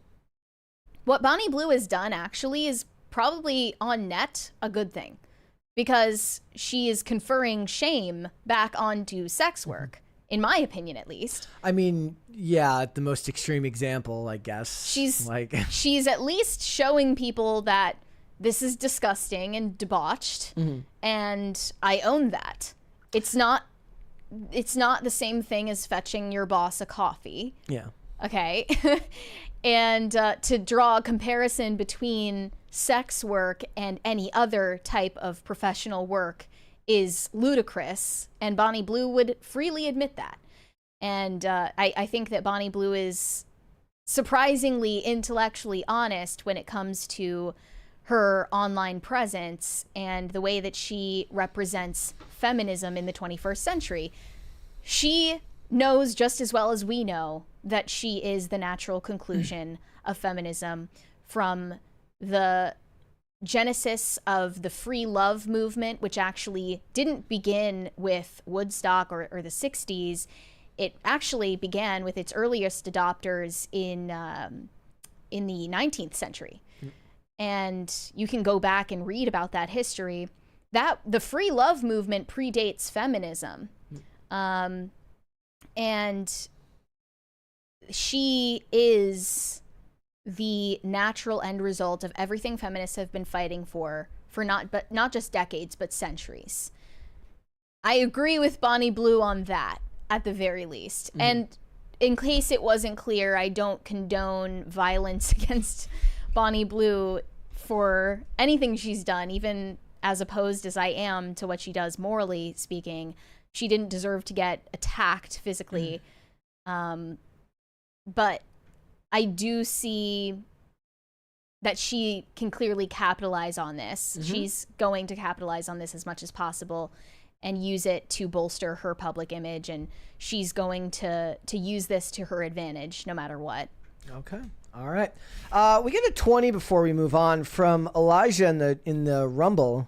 What Bonnie Blue has done actually is probably on net a good thing, because she is conferring shame back onto sex work, in my opinion at least. I mean, yeah, the most extreme example, I guess. She's at least showing people that this is disgusting and debauched, and I own that. It's not the same thing as fetching your boss a coffee. Yeah. Okay. And to draw a comparison between sex work and any other type of professional work is ludicrous. And Bonnie Blue would freely admit that. And I think that Bonnie Blue is surprisingly intellectually honest when it comes to her online presence and the way that she represents feminism in the 21st century. She knows just as well as we know that she is the natural conclusion of feminism from the genesis of the free love movement, which actually didn't begin with Woodstock or the 60s. It actually began with its earliest adopters in the 19th century. And you can go back and read about that history. That the free love movement predates feminism. And she is the natural end result of everything feminists have been fighting for not just decades, but centuries. I agree with Bonnie Blue on that, at the very least. And in case it wasn't clear, I don't condone violence against Bonnie Blue for anything she's done, even as opposed as I am to what she does morally speaking. She didn't deserve to get attacked physically. But I do see that she can clearly capitalize on this. She's going to capitalize on this as much as possible and use it to bolster her public image, and she's going to use this to her advantage no matter what. Okay. All right. We get a 20 before we move on from Elijah in the Rumble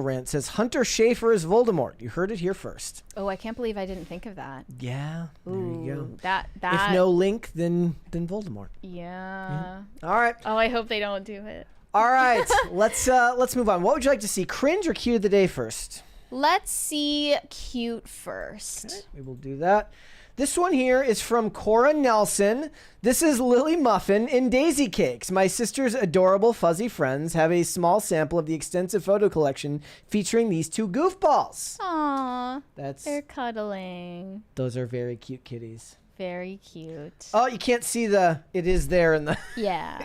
rant. Says Hunter Schafer is Voldemort. You heard it here first. Oh, I can't believe I didn't think of that. Yeah. There you go. That If no Link, then Voldemort. Yeah. All right. Oh, I hope they don't do it. All right. Let's move on. What would you like to see? Cringe or cute of the day first? Let's see cute first. Okay, we will do that. This one here is from Cora Nelson. This is Lily Muffin in Daisy Cakes. My sister's adorable fuzzy friends have a small sample of the extensive photo collection featuring these two goofballs. Aww. They're cuddling. Those are very cute kitties. Very cute. Oh, you can't see it is there in the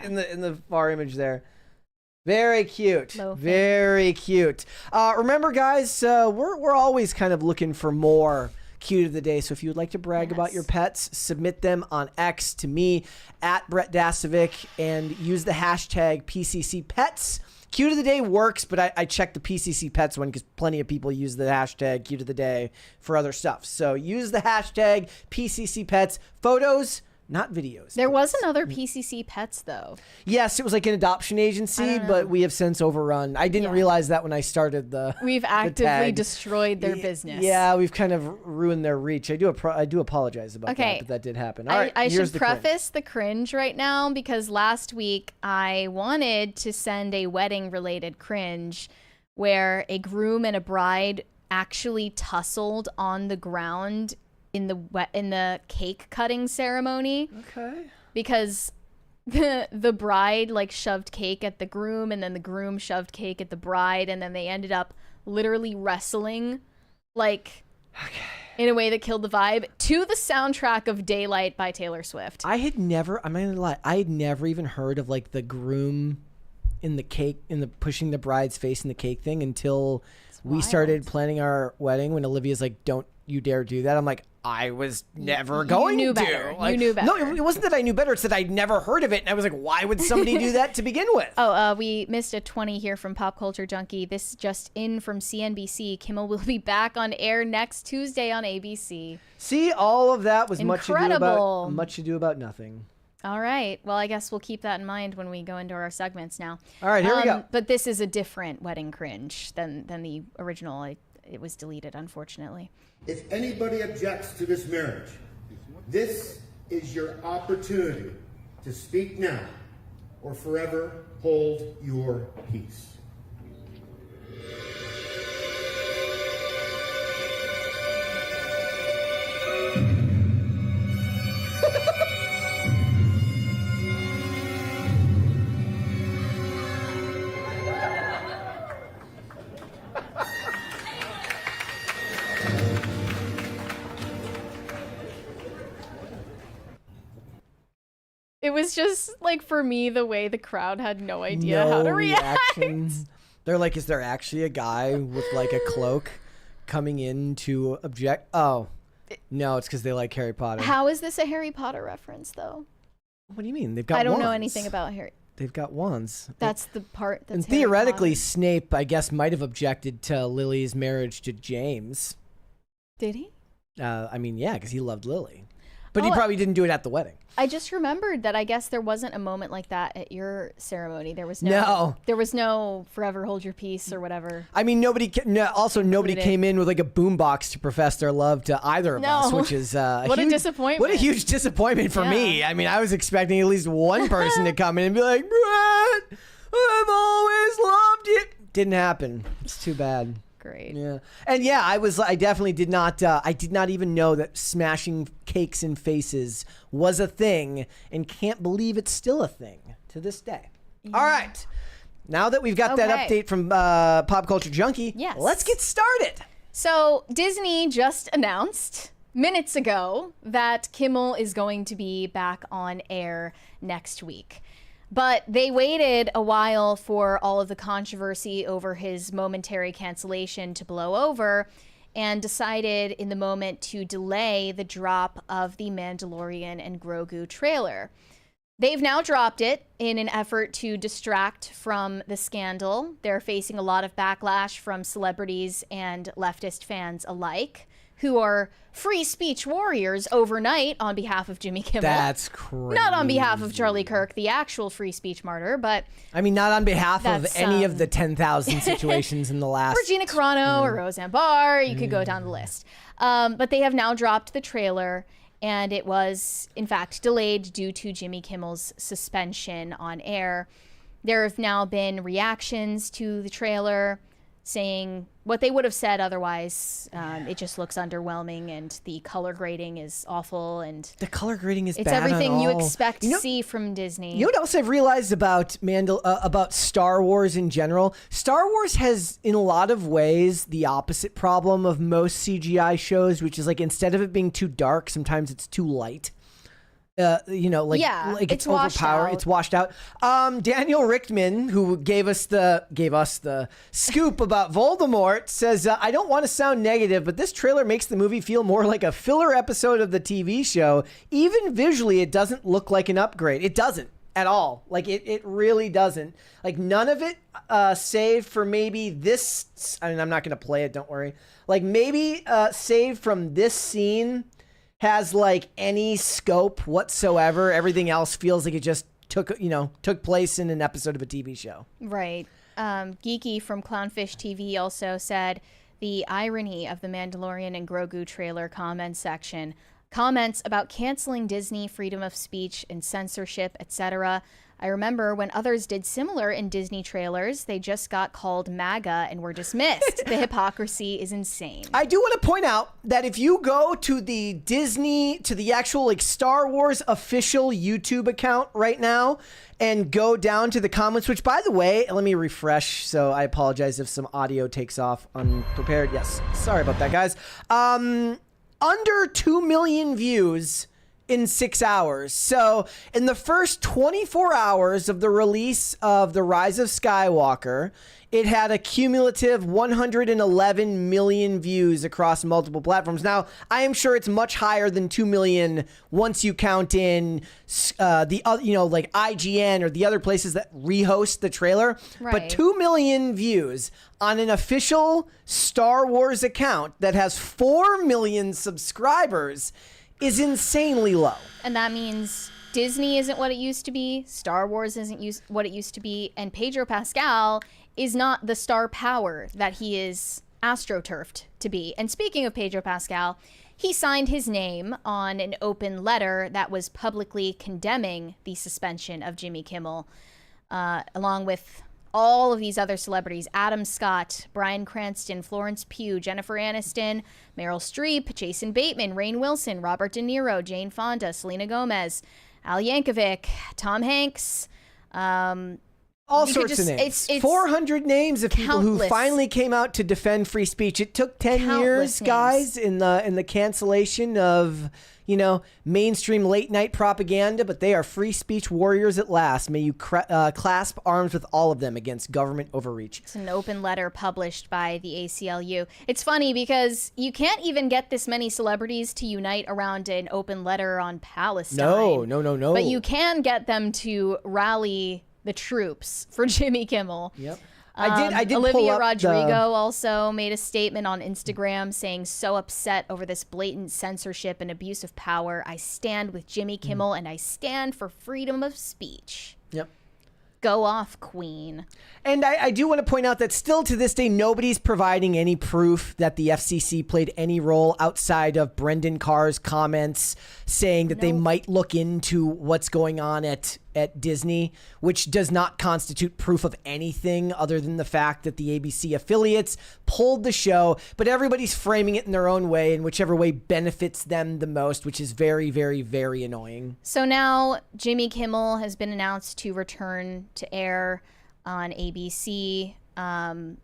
in the far image there. Very cute. Very cute. Remember, guys, we're always kind of looking for more cute of the day. So if you would like to brag about your pets, submit them on X to me at Brett Dasovic and use the hashtag PCC Pets. Cute of the day works, but I checked the PCC Pets one because plenty of people use the hashtag Cute of the Day for other stuff. So use the hashtag PCC Pets. Photos, not videos. There was another PCC Pets, though. Yes, it was like an adoption agency, but we have since overrun. I didn't realize that when I started We've actively destroyed their business. Yeah, we've kind of ruined their reach. I do apologize about that, but that did happen. All right, I should preface the cringe right now because last week I wanted to send a wedding-related cringe where a groom and a bride actually tussled on the ground in the cake cutting ceremony. Okay. Because the bride like shoved cake at the groom and then the groom shoved cake at the bride and then they ended up literally wrestling in a way that killed the vibe to the soundtrack of Daylight by Taylor Swift. I'm not gonna lie, I had never even heard of like the groom in the cake pushing the bride's face in the cake thing until we started planning our wedding when Olivia's like, don't you dare do that. I'm like, I was never going to. You knew better. Like, you knew better. No, it wasn't that I knew better. It's that I'd never heard of it. And I was like, why would somebody do that to begin with? We missed a 20 here from Pop Culture Junkie. This just in from CNBC. Kimmel will be back on air next Tuesday on ABC. See, all of that was incredible. Much ado about nothing. All right. Well, I guess we'll keep that in mind when we go into our segments now. All right, here we go. But this is a different wedding cringe than the original. It was deleted, unfortunately. If anybody objects to this marriage, this is your opportunity to speak now or forever hold your peace. was just like, for me, the way the crowd had no idea how to react. reaction. They're like, is there actually a guy with like a cloak coming in to object? Oh, no, it's because they like Harry Potter. How is this a Harry Potter reference, though? What do you mean? They've got I don't wands. know anything about Harry. They've got wands. That's the part that's And Harry theoretically, Potter. Snape, I guess, might have objected to Lily's marriage to James. Did he? I mean, yeah, because he loved Lily. But he Oh, probably didn't do it at the wedding. I just remembered that I guess there wasn't a moment like that at your ceremony. There was No. There was no forever hold your peace or whatever. I mean, nobody came in with like a boombox to profess their love to either of us, which is What a disappointment. What a huge disappointment for me. Yeah. I mean, I was expecting at least one person to come in and be like, Brett, I've always loved you. Didn't happen. It's too bad. Great. Yeah. And yeah, I definitely did not, I did not even know that smashing cakes in faces was a thing, and can't believe it's still a thing to this day. Yeah. All right. Now that we've got that update from Pop Culture Junkie, Yes. let's get started. So Disney just announced minutes ago that Kimmel is going to be back on air next week. But they waited a while for all of the controversy over his momentary cancellation to blow over, and decided in the moment to delay the drop of the Mandalorian and Grogu trailer. They've now dropped it in an effort to distract from the scandal. They're facing a lot of backlash from celebrities and leftist fans alike, who are free speech warriors overnight on behalf of Jimmy Kimmel. That's crazy. Not on behalf of Charlie Kirk, the actual free speech marter, but I mean, not on behalf of That's, any of the 10,000 situations in the last. Regina Carano or Roseanne Barr, you could go down the list. But they have now dropped the trailer, and it was, in fact, delayed due to Jimmy Kimmel's suspension on air. There have now been reactions to the trailer saying what they would have said otherwise. It just looks underwhelming, and the color grading is awful, and The color grading is it's bad everything you on all. expect to You know- see from Disney. You know what else I've realized about about Star Wars in general? Star Wars has, in a lot of ways, the opposite problem of most CGI shows, which is like instead of it being too dark, sometimes it's too light. Like it's washed overpowered. out. It's washed out. Daniel Richtman, who gave us the scoop about Voldemort, says, "I don't want to sound negative, but this trailer makes the movie feel more like a filler episode of the TV show. Even visually, it doesn't look like an upgrade. It doesn't at all. Like it really doesn't. Like none of it, save for maybe this. I mean, I'm not going to play it. Don't worry. Like maybe save from this scene." Has like any scope whatsoever. Everything else feels like it just took place in an episode of a TV show. Right. Geeky from Clownfish TV also said the irony of the Mandalorian and Grogu trailer comment section. Comments about canceling Disney, freedom of speech and censorship, etc. I remember when others did similar in Disney trailers, they just got called MAGA and were dismissed. The hypocrisy is insane. I do want to point out that if you go to the actual like Star Wars official YouTube account right now and go down to the comments, which by the way, let me refresh. So I apologize if some audio takes off unprepared. Yes. Sorry about that, guys. Under 2 million views in 6 hours. So in the first 24 hours of the release of The Rise of Skywalker, it had a cumulative 111 million views across multiple platforms. Now, I am sure it's much higher than 2 million once you count in the other, like IGN or the other places that rehost the trailer. Right. But 2 million views on an official Star Wars account that has 4 million subscribers is insanely low. And that means Disney isn't what it used to be, Star Wars isn't what it used to be, and Pedro Pascal is not the star power that he is astroturfed to be. And speaking of Pedro Pascal, he signed his name on an open letter that was publicly condemning the suspension of Jimmy Kimmel, along with all of these other celebrities: Adam Scott, Bryan Cranston, Florence Pugh, Jennifer Aniston, Meryl Streep, Jason Bateman, Rainn Wilson, Robert De Niro, Jane Fonda, Selena Gomez, Al Yankovic, Tom Hanks, All You could sorts of just- names. it's 400 names of people who countless. finally came out to defend free speech. It took 10 years, Countless names. guys, in the cancellation of, mainstream late night propaganda, but they are free speech warriors at last. May you clasp arms with all of them against government overreach. It's an open letter published by the ACLU. It's funny because you can't even get this many celebrities to unite around an open letter on Palestine. No. But you can get them to rally the troops for Jimmy Kimmel. Yep. I did pull Olivia up Rodrigo also made a statement on Instagram saying, "So upset over this blatant censorship and abuse of power. I stand with Jimmy Kimmel and I stand for freedom of speech." Yep. Go off, Queen. And I do want to point out that still to this day, nobody's providing any proof that the FCC played any role outside of Brendan Carr's comments saying that they might look into what's going on at Disney, which does not constitute proof of anything other than the fact that the ABC affiliates pulled the show, but everybody's framing it in their own way and whichever way benefits them the most, which is very, very, very annoying. So now Jimmy Kimmel has been announced to return to air on ABC, and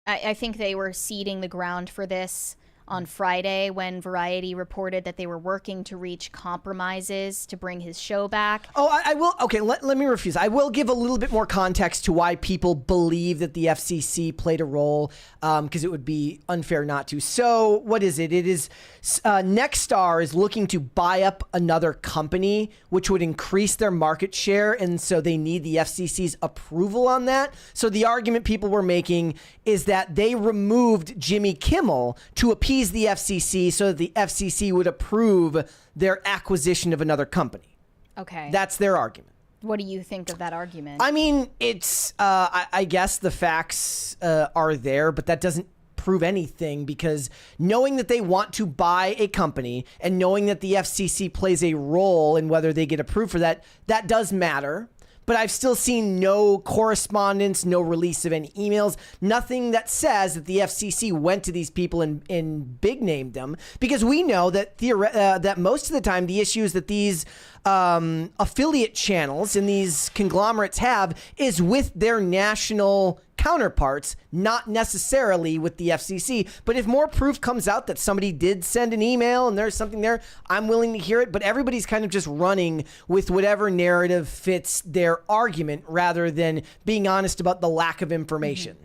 I think they were seeding the ground for this on Friday when Variety reported that they were working to reach compromises to bring his show back. Oh, I will. Okay, let me refuse. I will give a little bit more context to why people believe that the FCC played a role, because it would be unfair not to. So what is it? It is Nexstar is looking to buy up another company, which would increase their market share. And so they need the FCC's approval on that. So the argument people were making is that they removed Jimmy Kimmel to appease the FCC so that the FCC would approve their acquisition of another company. Okay. That's their argument. What do you think of that argument? I mean, it's, I guess the facts are there, but that doesn't prove anything because knowing that they want to buy a company and knowing that the FCC plays a role in whether they get approved for that, that does matter. But I've still seen no correspondence, no release of any emails, nothing that says that the FCC went to these people and big named them, because we know that that most of the time the issues that these affiliate channels and these conglomerates have is with their national counterparts, not necessarily with the FCC. But if more proof comes out that somebody did send an email and there's something there, I'm willing to hear it. But everybody's kind of just running with whatever narrative fits their argument rather than being honest about the lack of information.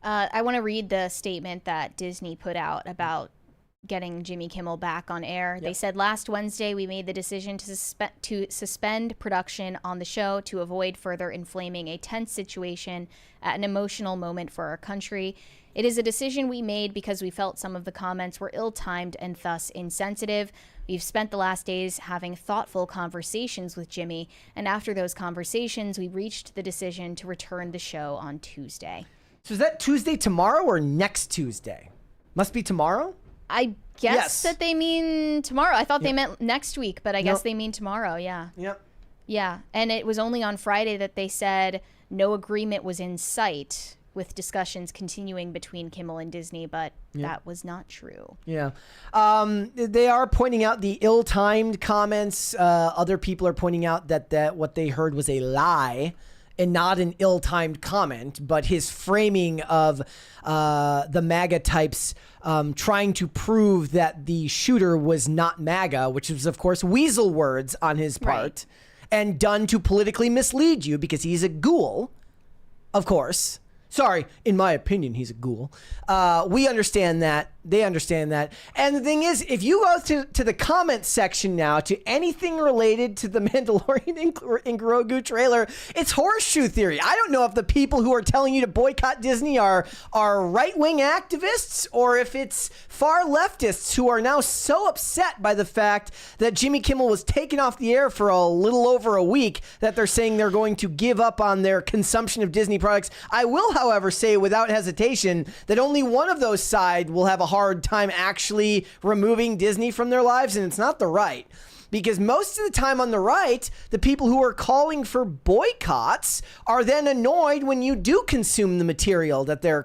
I want to read the statement that Disney put out about getting Jimmy Kimmel back on air. Yep. They said, "Last Wednesday, we made the decision to suspend production on the show to avoid further inflaming a tense situation at an emotional moment for our country. It is a decision we made because we felt some of the comments were ill-timed and thus insensitive. We've spent the last days having thoughtful conversations with Jimmy, and after those conversations, we reached the decision to return the show on Tuesday." So is that Tuesday tomorrow or next Tuesday? Must be tomorrow? I guess that they mean tomorrow. I thought they meant next week, but I guess they mean tomorrow. Yeah. Yep. Yeah. And it was only on Friday that they said no agreement was in sight, with discussions continuing between Kimmel and Disney, but that was not true. Yeah. They are pointing out the ill-timed comments. Other people are pointing out that what they heard was a lie and not an ill-timed comment, but his framing of the MAGA types trying to prove that the shooter was not MAGA, which was, of course, weasel words on his part, and done to politically mislead you because he's a ghoul, of course. Sorry, in my opinion, he's a ghoul. We understand that. They understand that. And the thing is, if you go to the comments section now, to anything related to the Mandalorian and Grogu trailer, it's horseshoe theory. I don't know if the people who are telling you to boycott Disney are right-wing activists or if it's far leftists who are now so upset by the fact that Jimmy Kimmel was taken off the air for a little over a week that they're saying they're going to give up on their consumption of Disney products. I will, however, say without hesitation that only one of those sides will have a hard time actually removing Disney from their lives, and it's not the right. Because most of the time on the right, the people who are calling for boycotts are then annoyed when you do consume the material that they're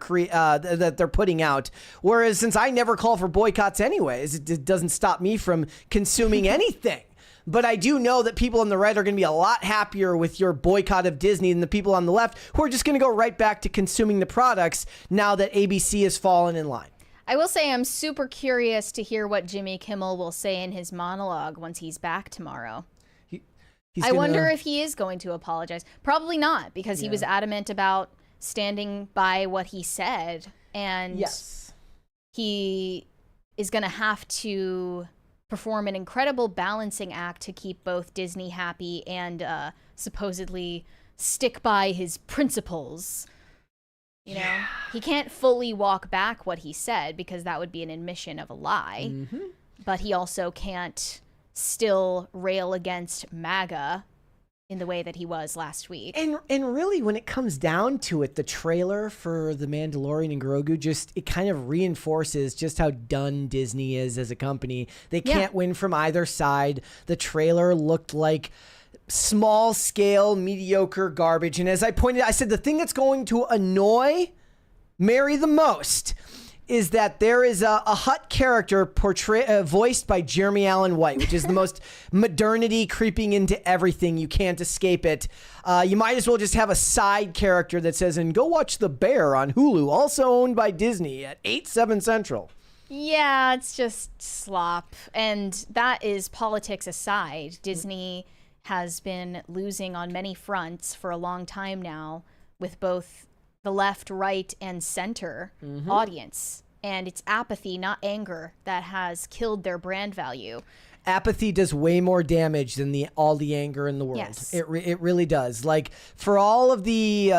putting out. Whereas since I never call for boycotts anyways, it doesn't stop me from consuming anything. But I do know that people on the right are going to be a lot happier with your boycott of Disney than the people on the left who are just going to go right back to consuming the products now that ABC has fallen in line. I will say I'm super curious to hear what Jimmy Kimmel will say in his monologue once he's back tomorrow. I wonder if he is going to apologize. Probably not, because he was adamant about standing by what he said. And he is going to have to perform an incredible balancing act to keep both Disney happy and supposedly stick by his principles. You know, he can't fully walk back what he said because that would be an admission of a lie. But he also can't still rail against MAGA in the way that he was last week. And really, when it comes down to it, the trailer for The Mandalorian and Grogu it kind of reinforces just how done Disney is as a company. They can't win from either side. The trailer looked like small scale, mediocre garbage. And as I pointed out, I said the thing that's going to annoy Mary the most is that there is a Hutt character voiced by Jeremy Allen White, which is the most modernity creeping into everything. You can't escape it. You might as well just have a side character that says, and go watch The Bear on Hulu, also owned by Disney at 8/7 Central. Yeah, it's just slop. And that is politics aside. Disney has been losing on many fronts for a long time now with both the left, right, and center audience. And it's apathy, not anger, that has killed their brand value. Apathy does way more damage than all the anger in the world. Yes. It really does. Like, for all of the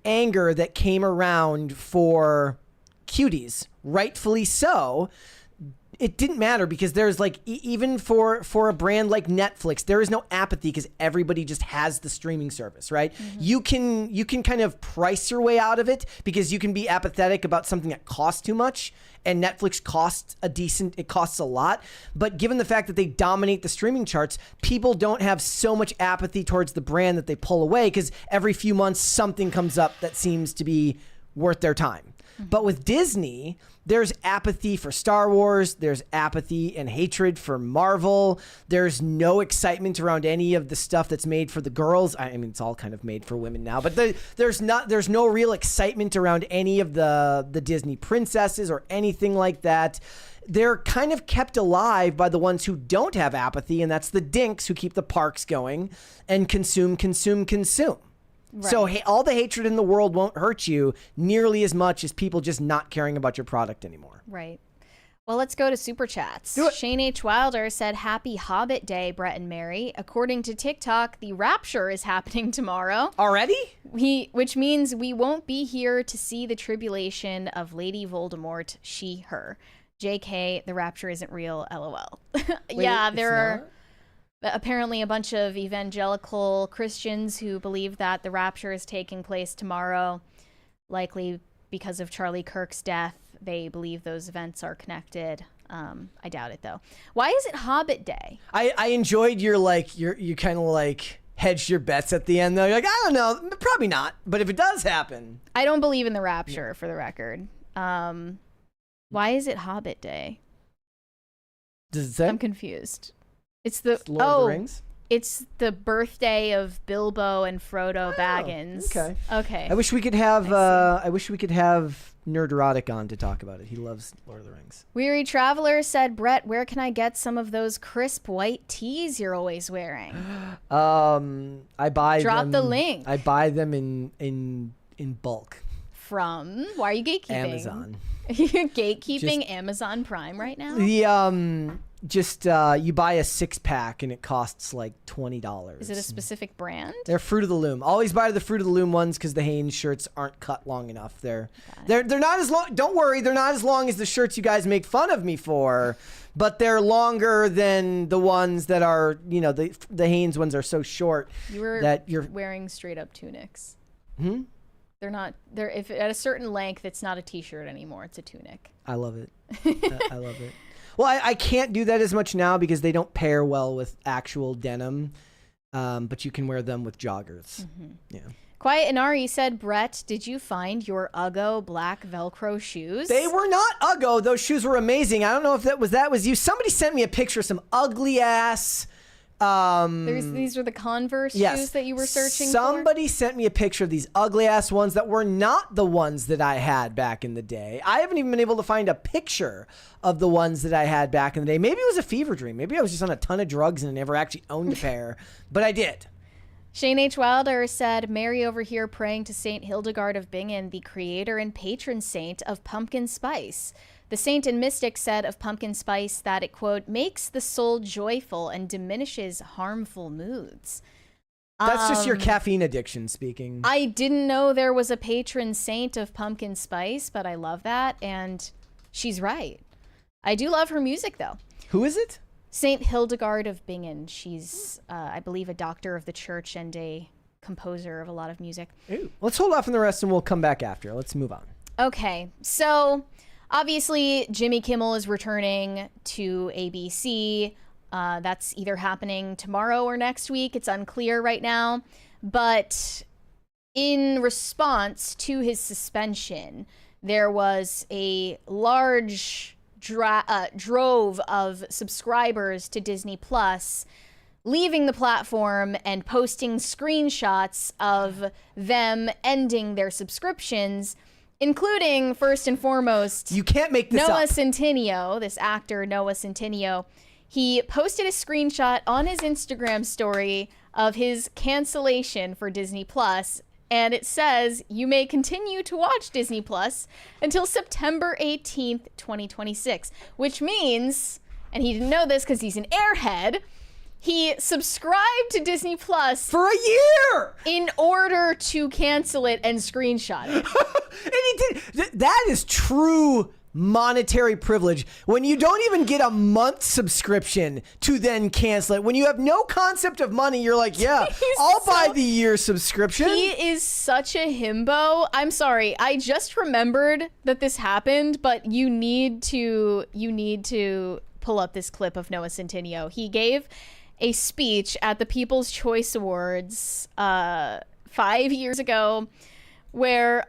anger that came around for Cuties, rightfully so, it didn't matter because there's like, even for a brand like Netflix, there is no apathy because everybody just has the streaming service, right? You can kind of price your way out of it because you can be apathetic about something that costs too much, and Netflix costs a lot. But given the fact that they dominate the streaming charts, people don't have so much apathy towards the brand that they pull away because every few months something comes up that seems to be worth their time. But with Disney, there's apathy for Star Wars. There's apathy and hatred for Marvel. There's no excitement around any of the stuff that's made for the girls. I mean, it's all kind of made for women now, but there's no real excitement around any of the Disney princesses or anything like that. They're kind of kept alive by the ones who don't have apathy, and that's the dinks who keep the parks going and consume. Right. So all the hatred in the world won't hurt you nearly as much as people just not caring about your product anymore. Right. Well, let's go to Superchats. Do it. Shane H. Wilder said, Happy Hobbit Day, Brett and Mary. According to TikTok, the rapture is happening tomorrow. Already? Which means we won't be here to see the tribulation of Lady Voldemort, she, her. JK, the rapture isn't real, LOL. Yeah, there are apparently a bunch of evangelical Christians who believe that the rapture is taking place tomorrow, likely because of Charlie Kirk's death. They believe those events are connected. I doubt it, though. Why is it Hobbit Day? I enjoyed your you kind of like hedged your bets at the end, though. You're like, I don't know, probably not. But if it does happen. I don't believe in the rapture, for the record. Why is it Hobbit Day? Does it say? I'm confused. It's the Lord of the Rings? It's the birthday of Bilbo and Frodo Baggins. Okay. I wish we could have Nerderotic on to talk about it. He loves Lord of the Rings. Weary Traveler said, Brett, where can I get some of those crisp white tees you're always wearing? I buy Drop them. the link. I buy them in bulk. From? Why are you gatekeeping? Amazon. You're gatekeeping Amazon Prime right now? You buy a 6-pack and it costs like $20. Is it a specific brand? They're Fruit of the Loom. Always buy the Fruit of the Loom ones because the Hanes shirts aren't cut long enough. They're not as long. Don't worry, they're not as long as the shirts you guys make fun of me for, but they're longer than the ones that are. You know, the Hanes ones are so short that you're wearing straight up tunics. Hmm. They're not. They're if at a certain length, it's not a t-shirt anymore. It's a tunic. I love it. I love it. Well, I can't do that as much now because they don't pair well with actual denim, but you can wear them with joggers. Mm-hmm. Yeah. Quiet Inari said, Brett, did you find your Uggo black Velcro shoes? They were not Uggo. Those shoes were amazing. I don't know if that was you. Somebody sent me a picture of some ugly ass. These were the Converse shoes that you were searching for? Somebody sent me a picture of these ugly ass ones that were not the ones that I had back in the day. I haven't even been able to find a picture of the ones that I had back in the day. Maybe it was a fever dream. Maybe I was just on a ton of drugs and I never actually owned a pair, but I did. Shane H. Wilder said, Mary over here praying to Saint Hildegard of Bingen, the creator and patron saint of pumpkin spice. The saint and mystic said of pumpkin spice that it, quote, makes the soul joyful and diminishes harmful moods. That's just your caffeine addiction speaking. I didn't know there was a patron saint of pumpkin spice, but I love that, and she's right. I do love her music, though. Who is it? Saint Hildegard of Bingen. She's, I believe, a doctor of the church and a composer of a lot of music. Ooh. Let's hold off on the rest and we'll come back after. Let's move on. Okay, so obviously Jimmy Kimmel is returning to ABC. That's either happening tomorrow or next week. It's unclear right now. But in response to his suspension, there was a large drove of subscribers to Disney Plus leaving the platform and posting screenshots of them ending their subscriptions, including, first and foremost, you can't make this Noah up. Centineo, this actor Noah Centineo. He posted a screenshot on his Instagram story of his cancellation for Disney Plus. And it says, you may continue to watch Disney Plus until September 18th, 2026, which means, and he didn't know this because he's an airhead, he subscribed to Disney Plus for a year in order to cancel it and screenshot it. And he did. That is true monetary privilege when you don't even get a month subscription to then cancel it. When you have no concept of money, you're like, yeah, I'll buy the year subscription. He is such a himbo. I'm sorry. I just remembered that this happened, but you need to pull up this clip of Noah Centineo. He gave a speech at the People's Choice Awards 5 years ago where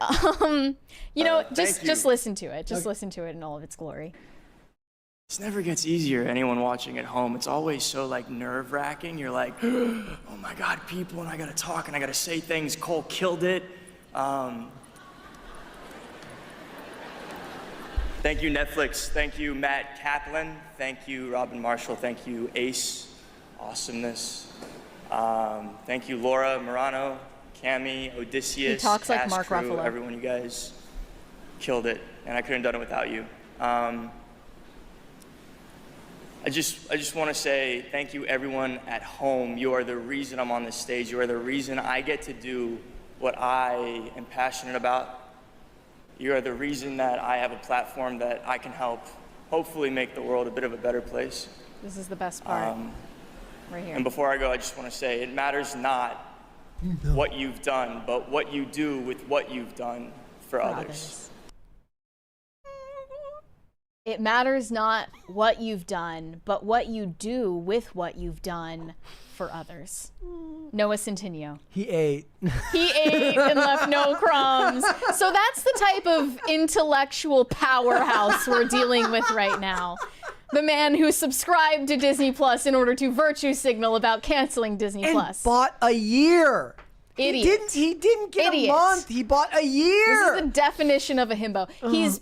just listen to it. Just listen to it in all of its glory. This never gets easier, anyone watching at home. It's always so nerve-wracking. You're like, oh my God, people, and I gotta talk and I gotta say things. Cole killed it. Thank you, Netflix. Thank you, Matt Kaplan. Thank you, Robin Marshall. Thank you, Ace. Awesomeness. Thank you, Laura Morano, Cami, Odysseus. He talks like Cast Mark crew, Ruffalo. Everyone, you guys killed it, and I couldn't have done it without you. I just want to say thank you, everyone at home. You are the reason I'm on this stage. You are the reason I get to do what I am passionate about. You are the reason that I have a platform that I can help hopefully make the world a bit of a better place. This is the best part. Right here. And before I go, I just want to say it matters not what you've done, but what you do with what you've done for others. It matters not what you've done, but what you do with what you've done for others. Noah Centineo. He ate. He ate and left no crumbs. So that's the type of intellectual powerhouse we're dealing with right now. The man who subscribed to Disney Plus in order to virtue signal about canceling Disney And Plus. bought a year. Idiot. He didn't get Idiot. a month. He bought a year. This is the definition of a himbo.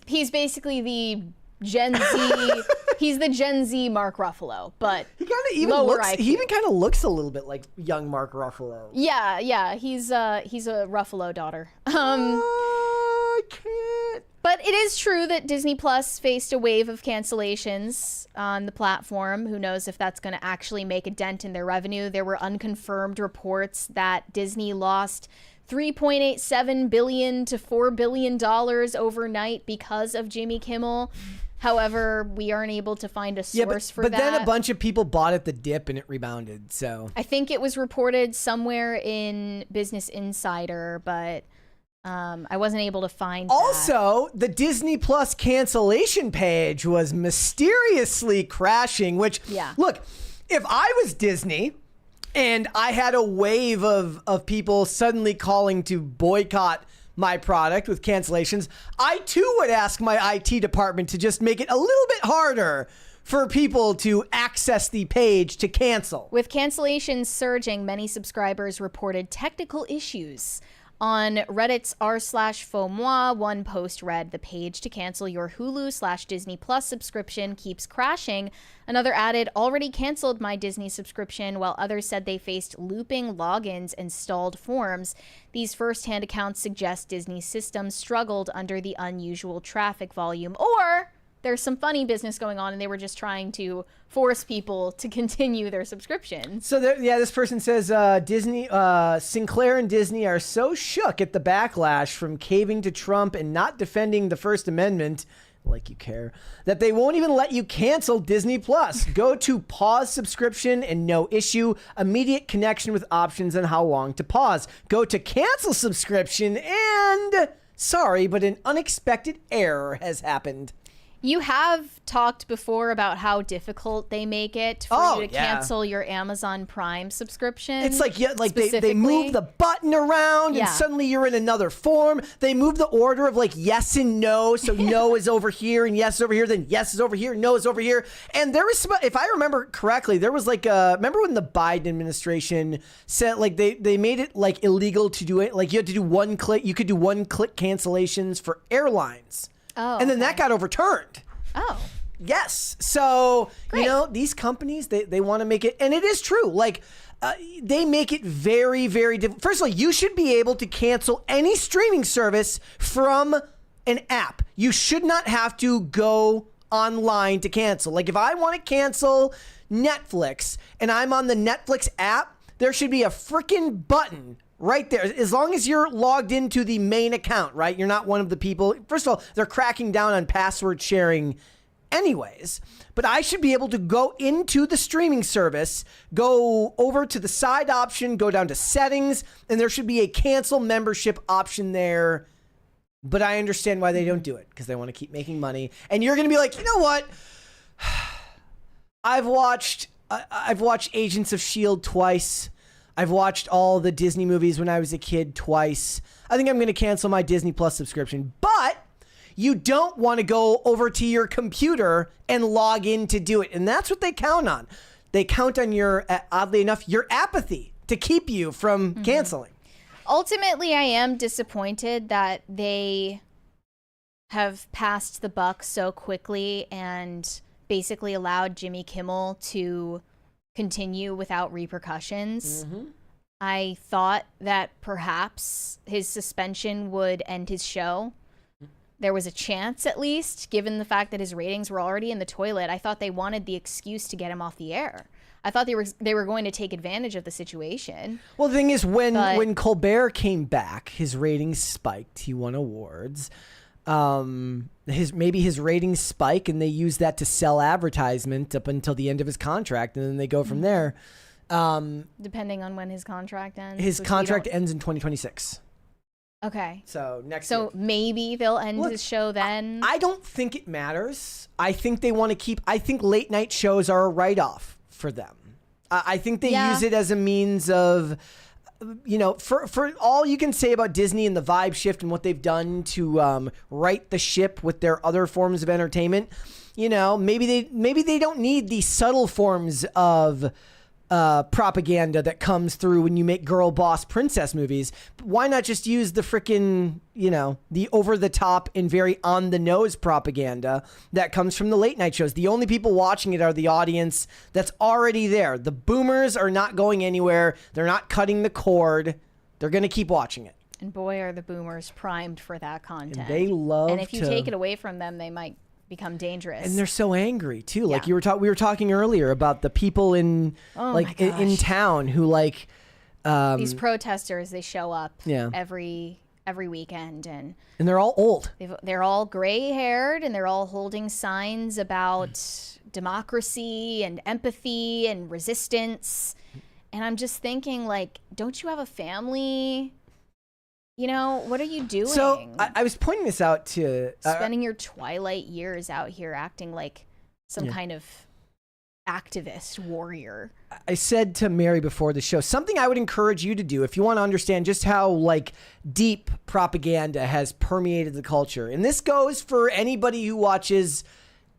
He's basically the Gen Z. He's the Gen Z Mark Ruffalo, but he kind of even lower looks. IQ. He even kind of looks a little bit like young Mark Ruffalo. Yeah. He's a Ruffalo daughter. I can't. But it is true that Disney Plus faced a wave of cancellations on the platform. Who knows if that's going to actually make a dent in their revenue? There were unconfirmed reports that Disney lost $3.87 billion to $4 billion overnight because of Jimmy Kimmel. However, we aren't able to find a source for that. But then a bunch of people bought at the dip and it rebounded. So I think it was reported somewhere in Business Insider, but I wasn't able to find also, the Disney Plus cancellation page was mysteriously crashing, which, look, if I was Disney And I had a wave of people suddenly calling to boycott my product with cancellations. I too would ask my IT department to just make it a little bit harder for people to access the page to cancel. With cancellations surging, many subscribers reported technical issues. On Reddit's r/FauxMoi, one post read, "The page to cancel your Hulu/Disney Plus subscription keeps crashing." Another added, "Already canceled my Disney subscription," while others said they faced looping logins and stalled forms. These first-hand accounts suggest Disney's system struggled under the unusual traffic volume. Or there's some funny business going on and they were just trying to force people to continue their subscriptions. So this person says Sinclair and Disney are so shook at the backlash from caving to Trump and not defending the First Amendment, like you care, that they won't even let you cancel Disney Plus. Go to pause subscription and no issue. Immediate connection with options on how long to pause. Go to cancel subscription and sorry, but an unexpected error has happened. You have talked before about how difficult they make it for you to cancel your Amazon Prime subscription. It's like they move the button around and suddenly you're in another form. They move the order of like yes and no. So no is over here and yes is over here. Then yes is over here. No is over here. And there was, if I remember correctly, there was like remember when the Biden administration said like they made it like illegal to do it. Like you had to do one click. You could do one click cancellations for airlines. Oh, and then that got overturned. Oh. Yes. So, Great. you know, these companies, they want to make it, and it is true. Like, they make it very, very difficult. First of all, you should be able to cancel any streaming service from an app. You should not have to go online to cancel. Like, if I want to cancel Netflix and I'm on the Netflix app, there should be a freaking button right there. As long as you're logged into the main account, right? You're not one of the people. First of all, they're cracking down on password sharing anyways. But I should be able to go into the streaming service, go over to the side option, go down to settings, and there should be a cancel membership option there. But I understand why they don't do it, because they want to keep making money. And you're going to be like, you know what? I've watched Agents of S.H.I.E.L.D. twice. I've watched all the Disney movies when I was a kid twice. I think I'm going to cancel my Disney Plus subscription. But you don't want to go over to your computer and log in to do it. And that's what they count on. They count on your, oddly enough, your apathy to keep you from canceling. Ultimately, I am disappointed that they have passed the buck so quickly and basically allowed Jimmy Kimmel to continue without repercussions. I thought that perhaps his suspension would end his show. There was a chance, at least, given the fact that his ratings were already in the toilet. I thought they wanted the excuse to get him off the air. I thought they were going to take advantage of the situation. Well, the thing is, when Colbert came back, his ratings spiked. He won awards. His ratings spike, and they use that to sell advertisement up until the end of his contract, and then they go from there. Depending on when his contract ends. His contract ends in 2026. Okay. So next year. year. Maybe they'll end his show then. I don't think it matters. I think they want to keep. I think late night shows are a write-off for them. I think they use it as a means of, you know, for all you can say about Disney and the vibe shift and what they've done to right the ship with their other forms of entertainment. You know, maybe they don't need the subtle forms of propaganda that comes through when you make girl boss princess movies. Why not just use the frickin', you know, the over the top and very on the nose propaganda that comes from the late night shows? The only people watching it are the audience that's already there. The boomers are not going anywhere. They're not cutting the cord. They're going to keep watching it. And boy, are the boomers primed for that content. And they love And if you take it away from them, they might become dangerous. And they're so angry too. Like we were talking earlier about the people in in town who like these protesters. They show up every weekend, and they're all old. They're all gray haired, and they're all holding signs about democracy and empathy and resistance. And I'm just thinking, like, don't you have a family? You know, what are you doing? So I was pointing this out to... Spending your twilight years out here acting like some kind of activist warrior. I said to Mary before the show, something I would encourage you to do if you want to understand just how like deep propaganda has permeated the culture. And this goes for anybody who watches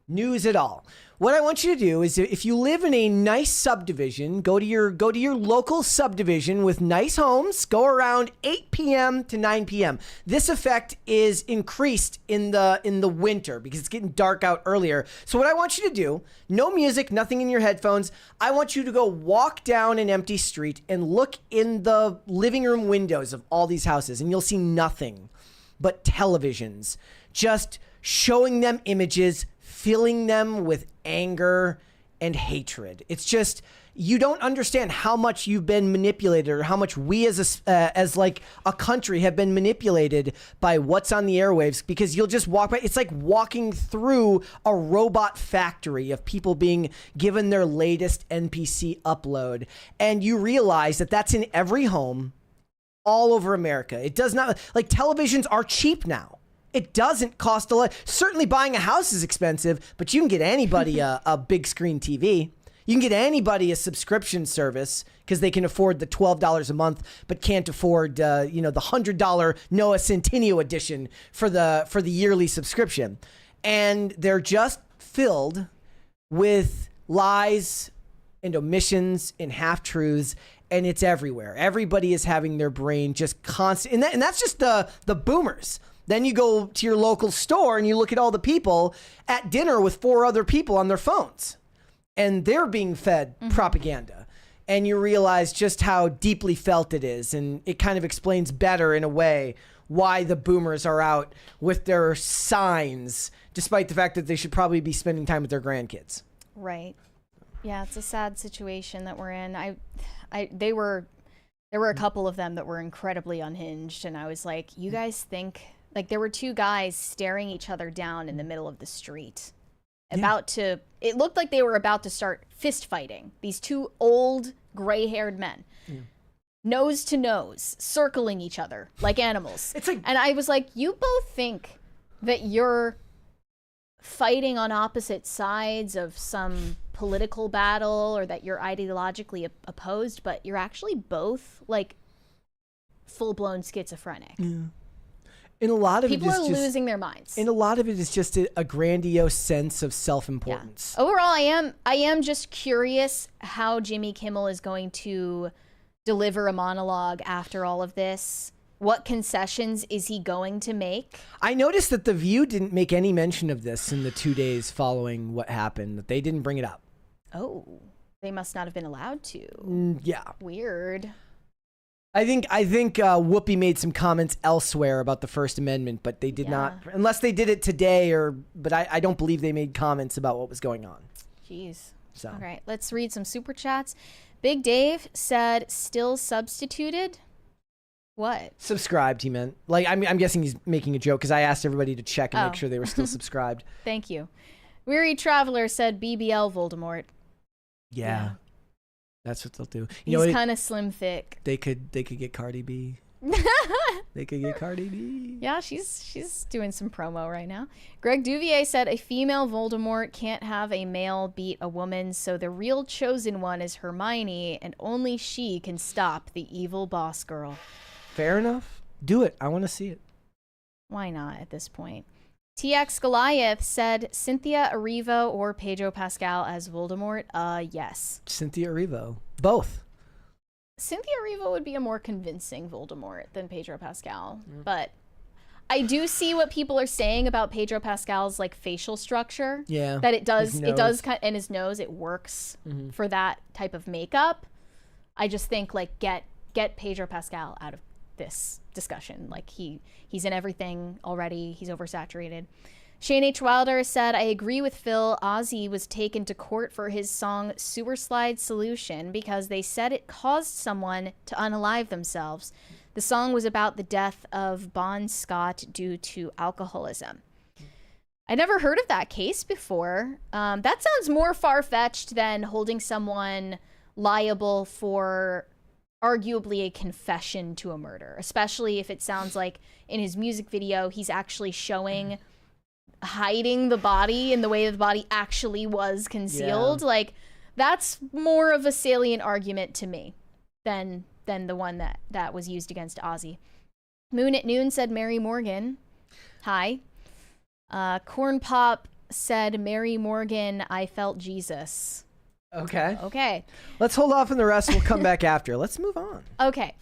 news at all. What I want you to do is, if you live in a nice subdivision, go to your local subdivision with nice homes, go around 8 p.m. to 9 p.m. This effect is increased in the winter because it's getting dark out earlier. So what I want you to do, no music, nothing in your headphones. I want you to go walk down an empty street and look in the living room windows of all these houses, and you'll see nothing but televisions just showing them images, filling them with anger and hatred. It's just, you don't understand how much you've been manipulated, or how much we as a country have been manipulated by what's on the airwaves, because you'll just walk by. It's like walking through a robot factory of people being given their latest NPC upload. And you realize that that's in every home all over America. It does not, like, televisions are cheap now. It doesn't cost a lot. Certainly buying a house is expensive, but you can get anybody a big screen TV. You can get anybody a subscription service because they can afford the $12 a month, but can't afford the $100 Noah Centineo edition for the yearly subscription. And they're just filled with lies and omissions and half-truths, and it's everywhere. Everybody is having their brain just constant, and that's just the boomers. Then you go to your local store and you look at all the people at dinner with 4 other people on their phones, and they're being fed propaganda. And you realize just how deeply felt it is. And it kind of explains better, in a way, why the boomers are out with their signs, despite the fact that they should probably be spending time with their grandkids. Right. Yeah, it's a sad situation that we're in. There were a couple of them that were incredibly unhinged, and I was like, you guys think... Like, there were 2 guys staring each other down in the middle of the street. It looked like they were about to start fist fighting. These 2 old, gray-haired men. Yeah. Nose to nose, circling each other like animals. And I was like, you both think that you're fighting on opposite sides of some political battle, or that you're ideologically opposed, but you're actually both, like, full-blown schizophrenic. Yeah. And a lot of people are losing their minds. And a lot of it is just a grandiose sense of self-importance. Yeah. Overall, I am just curious how Jimmy Kimmel is going to deliver a monologue after all of this. What concessions is he going to make? I noticed that The View didn't make any mention of this in the 2 days following what happened. That they didn't bring it up. Oh, they must not have been allowed to. Yeah. Weird. I think Whoopi made some comments elsewhere about the First Amendment, but they did not, unless they did it today, but I don't believe they made comments about what was going on. Jeez. So. All right, let's read some super chats. Big Dave said, still substituted? What? Subscribed, he meant. Like, I'm guessing he's making a joke, because I asked everybody to check and make sure they were still subscribed. Thank you. Weary Traveler said BBL Voldemort. Yeah. That's what they'll do. He's kind of slim thick. They could get Cardi B. They could get Cardi B. Yeah, she's doing some promo right now. Greg Duvier said a female Voldemort can't have a male beat a woman, so the real chosen one is Hermione, and only she can stop the evil boss girl. Fair enough. Do it. I want to see it. Why not at this point? TX Goliath said Cynthia Erivo or Pedro Pascal as Voldemort. Yes. Cynthia Erivo. Both. Cynthia Erivo would be a more convincing Voldemort than Pedro Pascal. But I do see what people are saying about Pedro Pascal's like facial structure. Yeah. That it does and his nose, it works for that type of makeup. I just think like get Pedro Pascal out of this discussion. Like he's in everything already. He's oversaturated. Shane H. Wilder said, I agree with Phil. Ozzy was taken to court for his song Sewer Slide Solution because they said it caused someone to unalive themselves. The song was about the death of Bon Scott due to alcoholism. I never heard of that case before. That sounds more far-fetched than holding someone liable for arguably a confession to a murder, especially if it sounds like in his music video he's actually hiding the body in the way the body actually was concealed. Yeah. Like That's more of a salient argument to me than the one that was used against Ozzy. Moon at Noon said Mary Morgan. Hi. Corn Pop said Mary Morgan, I felt Jesus. Okay. Let's hold off on the rest. We'll come back after. Let's move on. Okay.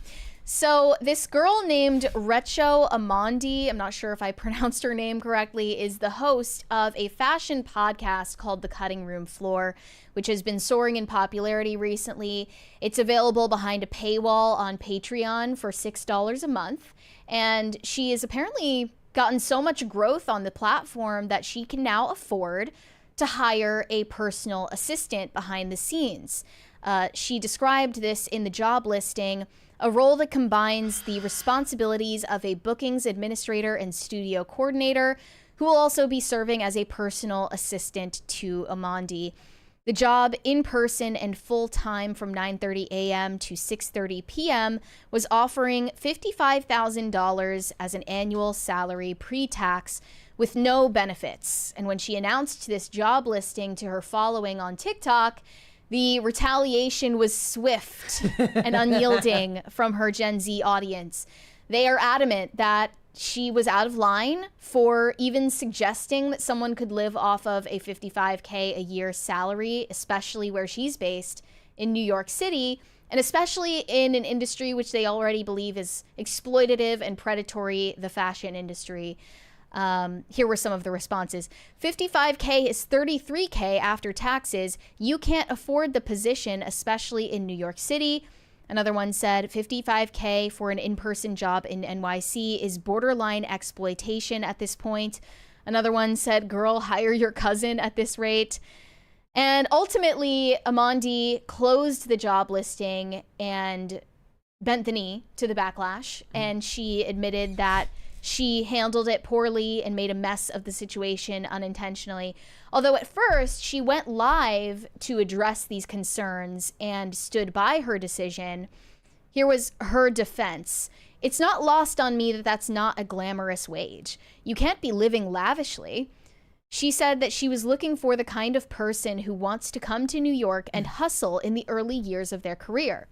So this girl named Recho Amandi, I'm not sure if I pronounced her name correctly, is the host of a fashion podcast called The Cutting Room Floor, which has been soaring in popularity recently. It's available behind a paywall on Patreon for $6 a month. And she has apparently gotten so much growth on the platform that she can now afford to hire a personal assistant behind the scenes. She described this in the job listing, a role that combines the responsibilities of a bookings administrator and studio coordinator, who will also be serving as a personal assistant to Amandi. The job, in person and full-time from 9:30 a.m. to 6:30 p.m., was offering $55,000 as an annual salary pre-tax with no benefits. And when she announced this job listing to her following on TikTok, the retaliation was swift and unyielding from her Gen Z audience. They are adamant that she was out of line for even suggesting that someone could live off of a $55K a year salary, especially where she's based in New York City, and especially in an industry which they already believe is exploitative and predatory, the fashion industry. Here were some of the responses. 55K is 33K after taxes. You can't afford the position, especially in New York City. Another one said 55K for an in-person job in NYC is borderline exploitation at this point. Another one said, girl, hire your cousin at this rate. And ultimately, Amandi closed the job listing and bent the knee to the backlash. And she admitted that she handled it poorly and made a mess of the situation unintentionally. Although at first she went live to address these concerns and stood by her decision. Here was her defense. It's not lost on me that that's not a glamorous wage. You can't be living lavishly. She said that she was looking for the kind of person who wants to come to New York and hustle in the early years of their career.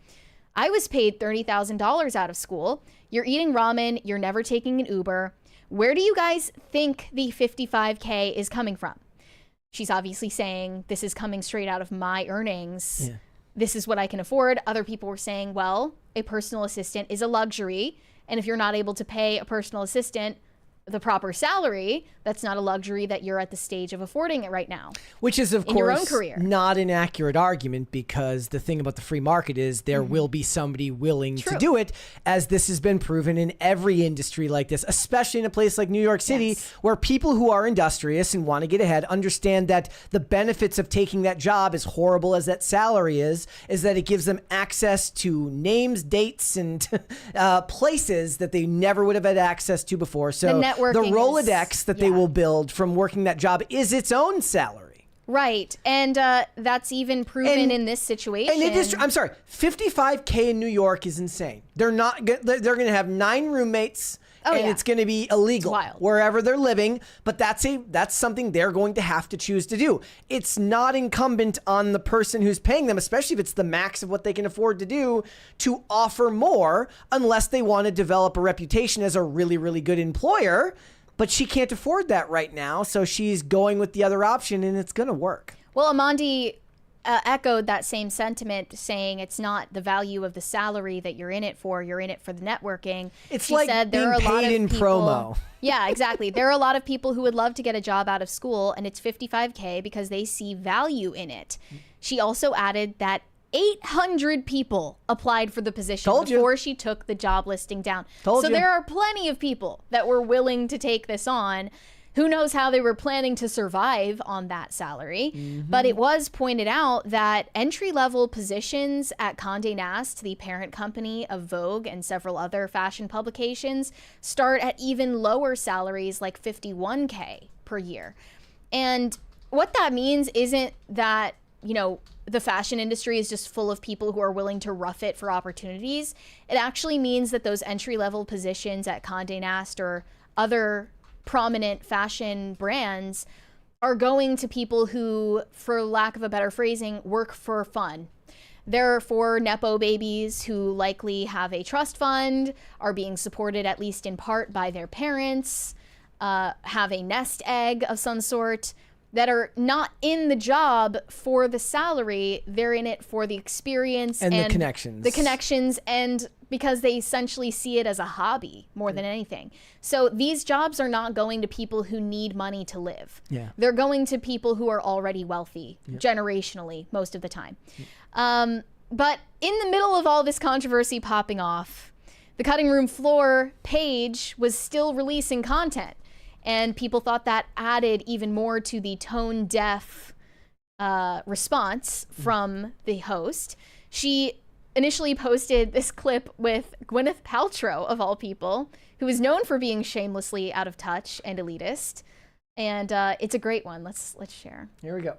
I was paid $30,000 out of school. You're eating ramen. You're never taking an Uber. Where do you guys think the 55K is coming from? She's obviously saying this is coming straight out of my earnings. Yeah. This is what I can afford. Other people were saying, well, a personal assistant is a luxury. And if you're not able to pay a personal assistant the proper salary, that's not a luxury that you're at the stage of affording it right now. Which is, of in your own course, career. Not an accurate argument, because the thing about the free market is there will be somebody willing to do it, as this has been proven in every industry like this, especially in a place like New York City, where people who are industrious and want to get ahead understand that the benefits of taking that job, as horrible as that salary is that it gives them access to names, dates, and places that they never would have had access to before. So the Rolodex that they will build from working that job is its own salary. Right. And that's even proven in this situation. And it is, I'm sorry, 55K in New York is insane. They're going to have 9 roommates. It's going to be illegal wherever they're living, but that's something they're going to have to choose to do. It's not incumbent on the person who's paying them, especially if it's the max of what they can afford to do, to offer more, unless they want to develop a reputation as a really, really good employer. But she can't afford that right now, so she's going with the other option, and it's going to work. Well, Amandi echoed that same sentiment, saying it's not the value of the salary that you're in it for. You're in it for the networking. It's like being paid in promo. Yeah, exactly. There are a lot of people who would love to get a job out of school, and it's 55K because they see value in it. She also added that 800 people applied for the position before she took the job listing down. So there are plenty of people that were willing to take this on. Who knows how they were planning to survive on that salary. But it was pointed out that entry-level positions at Condé Nast, the parent company of Vogue and several other fashion publications, start at even lower salaries, like 51K per year. And what that means isn't that, you know, the fashion industry is just full of people who are willing to rough it for opportunities. It actually means that those entry-level positions at Condé Nast or other prominent fashion brands are going to people who, for lack of a better phrasing, work for fun. They're for Nepo babies who likely have a trust fund, are being supported at least in part by their parents, have a nest egg of some sort, that are not in the job for the salary. They're in it for the experience and the connections. The connections, and because they essentially see it as a hobby more than anything. So these jobs are not going to people who need money to live. Yeah. They're going to people who are already wealthy, generationally, most of the time. But in the middle of all this controversy popping off, the cutting room floor page was still releasing content. And people thought that added even more to the tone deaf response from the host. She initially posted this clip with Gwyneth Paltrow, of all people, who is known for being shamelessly out of touch and elitist. And it's a great one. Let's share. Here we go.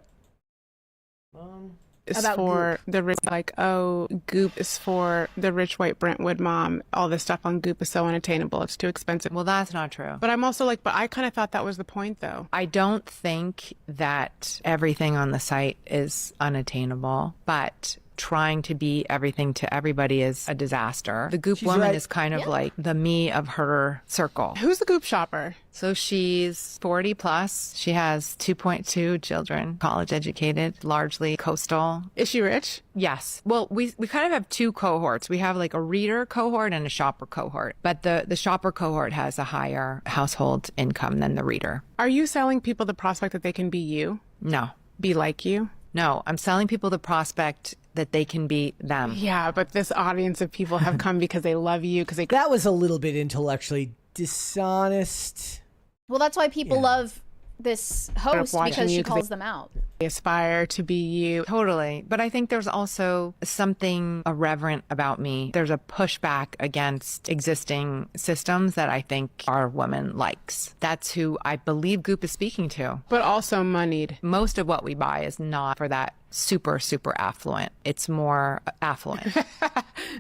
Is About for the rich, like, oh, Goop is for the rich white Brentwood mom. All this stuff on Goop is so unattainable. It's too expensive. Well, that's not true. But I'm also like, but I kind of thought that was the point, though. I don't think that everything on the site is unattainable, but trying to be everything to everybody is a disaster. The Goop woman is kind of like the me of her circle. Who's the Goop shopper? So she's 40 plus. She has 2.2 children, college educated, largely coastal. Is she rich? Yes. Well, we kind of have two cohorts. We have like a reader cohort and a shopper cohort. But the shopper cohort has a higher household income than the reader. Are you selling people the prospect that they can be you? No. Be like you? No. I'm selling people the prospect that they can be them. Yeah, but this audience of people have come because they love you, because they... That was a little bit intellectually dishonest. Well, that's why people love this host, watching because you she 'cause calls them out. They aspire to be you. Totally. But I think there's also something irreverent about me. There's a pushback against existing systems that I think our woman likes. That's who I believe Goop is speaking to. But also moneyed. Most of what we buy is not for that super, super affluent. It's more affluent.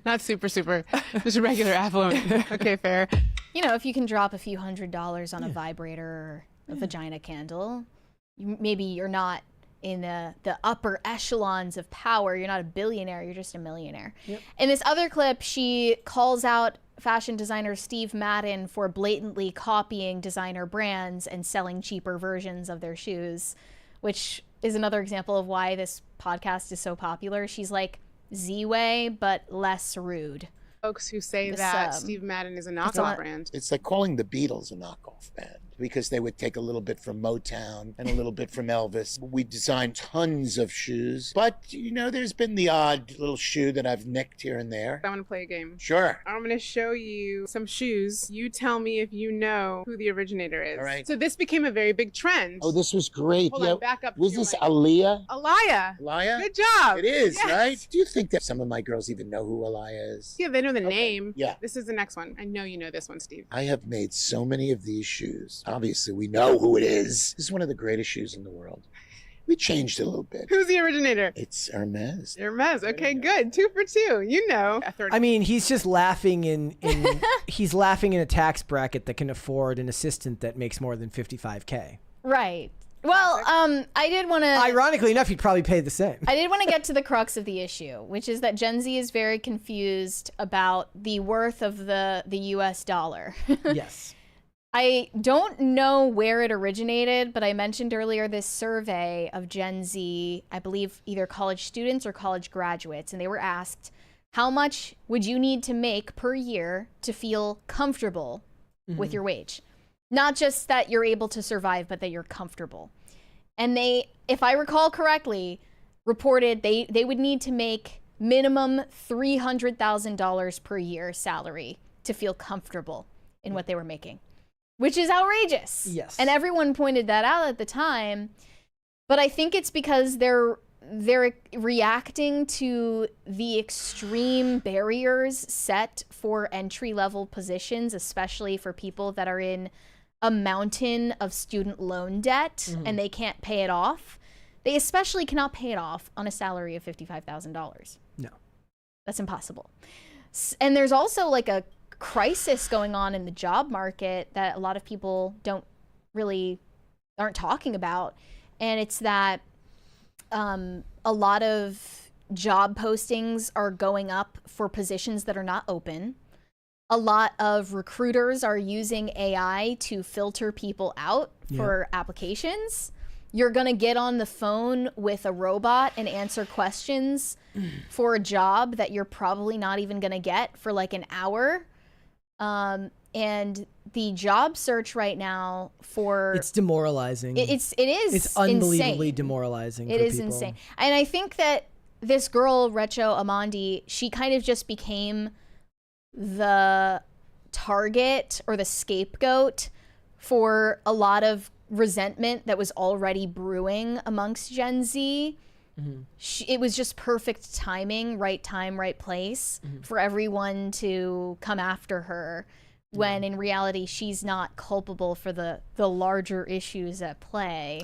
Not super, just regular affluent. Okay, fair. You know, if you can drop a few $100s on a vibrator or a vagina candle, maybe you're not in the upper echelons of power. You're not a billionaire, you're just a millionaire. Yep. In this other clip, she calls out fashion designer Steve Madden for blatantly copying designer brands and selling cheaper versions of their shoes, which is another example of why this podcast is so popular. She's like Z-Way, but less rude. Folks who say that Steve Madden is a knockoff brand. It's like calling the Beatles a knockoff band, because they would take a little bit from Motown and a little bit from Elvis. We designed tons of shoes, but you know, there's been the odd little shoe that I've nicked here and there. I want to play a game. Sure. I'm going to show you some shoes. You tell me if you know who the originator is. All right. So this became a very big trend. Oh, this was great. Hold on, back up. Was to this like, Aaliyah? Aliyah. Aliyah? Good job. It is, Yes. right? Do you think that some of my girls even know who Aliyah is? Yeah, they know the name. Yeah. This is the next one. I know you know this one, Steve. I have made so many of these shoes. Obviously, we know who it is. This is one of the greatest shoes in the world. We changed it a little bit. Who's the originator? It's Hermes. Hermes. Okay, good. 2 for 2. You know. I mean, he's just laughing in he's laughing in a tax bracket that can afford an assistant that makes more than $55K. Right. Well, I did want to... Ironically enough, he'd probably pay the same. I did want to get to the crux of the issue, which is that Gen Z is very confused about the worth of the US dollar. Yes. I don't know where it originated, but I mentioned earlier this survey of Gen Z, I believe either college students or college graduates, and they were asked, how much would you need to make per year to feel comfortable with your wage? Not just that you're able to survive, but that you're comfortable. And they, if I recall correctly, reported they would need to make minimum $300,000 per year salary to feel comfortable in what they were making, which is outrageous. Yes. And everyone pointed that out at the time. But I think it's because they're reacting to the extreme barriers set for entry-level positions, especially for people that are in a mountain of student loan debt and they can't pay it off. They especially cannot pay it off on a salary of $55,000. No. That's impossible. And there's also like a crisis going on in the job market that a lot of people aren't talking about. and it's that a lot of job postings are going up for positions that are not open. A lot of recruiters are using AI to filter people out for applications. You're going to get on the phone with a robot and answer questions for a job that you're probably not even going to get for like an hour. And the job search right now for... It's demoralizing. It is It's unbelievably insane. demoralizing It for is people. insane. And I think that this girl, Recho Amandi, she kind of just became the target or the scapegoat for a lot of resentment that was already brewing amongst Gen Z. It was just perfect timing, right time, right place for everyone to come after her, when in reality she's not culpable for the larger issues at play.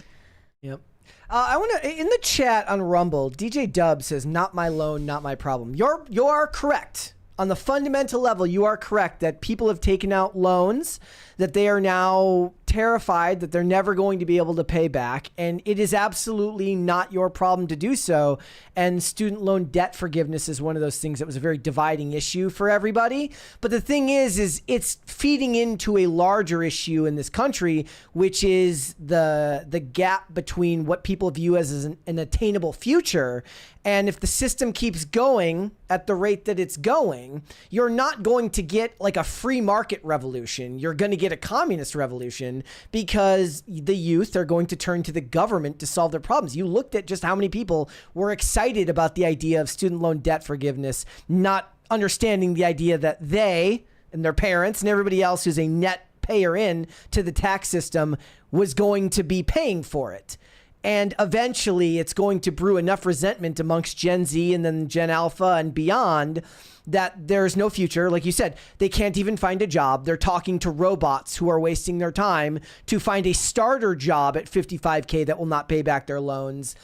Yep. I want to, in the chat on Rumble, DJ Dub says, "Not my loan, not my problem." You are correct. On the fundamental level, you are correct that people have taken out loans that they are now terrified that they're never going to be able to pay back. And it is absolutely not your problem to do so. And student loan debt forgiveness is one of those things that was a very dividing issue for everybody. But the thing is it's feeding into a larger issue in this country, which is the gap between what people view as an attainable future. And if the system keeps going at the rate that it's going, you're not going to get like a free market revolution. You're going to get a communist revolution, because the youth are going to turn to the government to solve their problems. You looked at just how many people were excited about the idea of student loan debt forgiveness, not understanding the idea that they and their parents and everybody else who's a net payer in to the tax system was going to be paying for it. And eventually it's going to brew enough resentment amongst Gen Z and then Gen Alpha and beyond that there's no future. Like you said, they can't even find a job. They're talking to robots who are wasting their time to find a starter job at $55K that will not pay back their loans.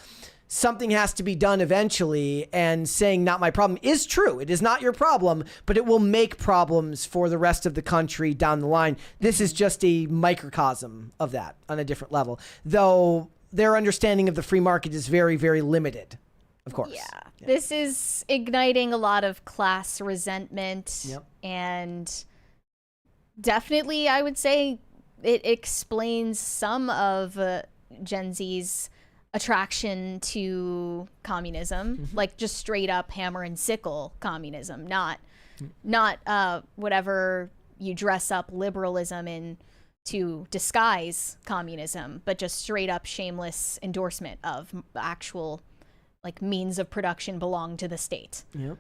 Something has to be done eventually, and saying "not my problem" is true. It is not your problem, but it will make problems for the rest of the country down the line. This is just a microcosm of that on a different level, though their understanding of the free market is very, very limited, of course. Yeah. This is igniting a lot of class resentment. Yep. And definitely, I would say it explains some of Gen Z's attraction to communism, like just straight up hammer and sickle communism, not whatever you dress up liberalism in to disguise communism, but just straight up shameless endorsement of actual like means of production belong to the state. Yep.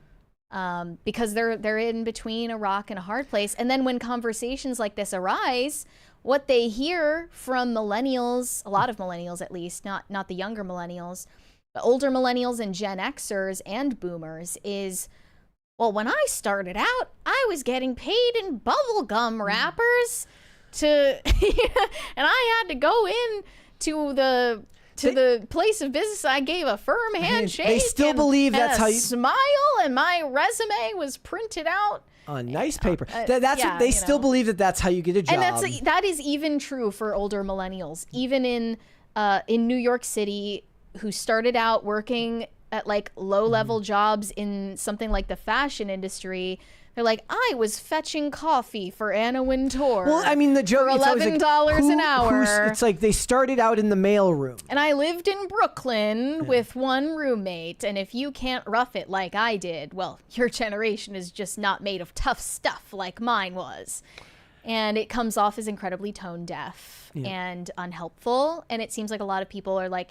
Because they're in between a rock and a hard place. And then when conversations like this arise, what they hear from millennials, a lot of millennials at least, not the younger millennials, but older millennials and Gen Xers and boomers is, well, when I started out, I was getting paid in bubblegum wrappers and I had to go in to the place of business. I gave a firm handshake. They still believe that's how you smile, and my resume was printed out on nice paper. Yeah, they still believe that that's how you get a job. And that is even true for older millennials, even in New York City, who started out working at like low-level jobs in something like the fashion industry. They're like, I was fetching coffee for Anna Wintour. Well, I mean, the joke for is always $11 an hour. It's like they started out in the mailroom. And I lived in Brooklyn with one roommate. And if you can't rough it like I did, well, your generation is just not made of tough stuff like mine was. And it comes off as incredibly tone deaf and unhelpful. And it seems like a lot of people are like,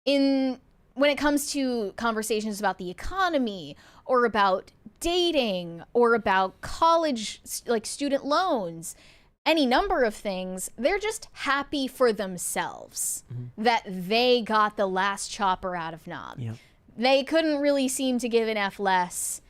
when it comes to conversations about the economy or about dating or about college, like student loans, any number of things, they're just happy for themselves that they got the last chopper out of knob. Yep. They couldn't really seem to give an F less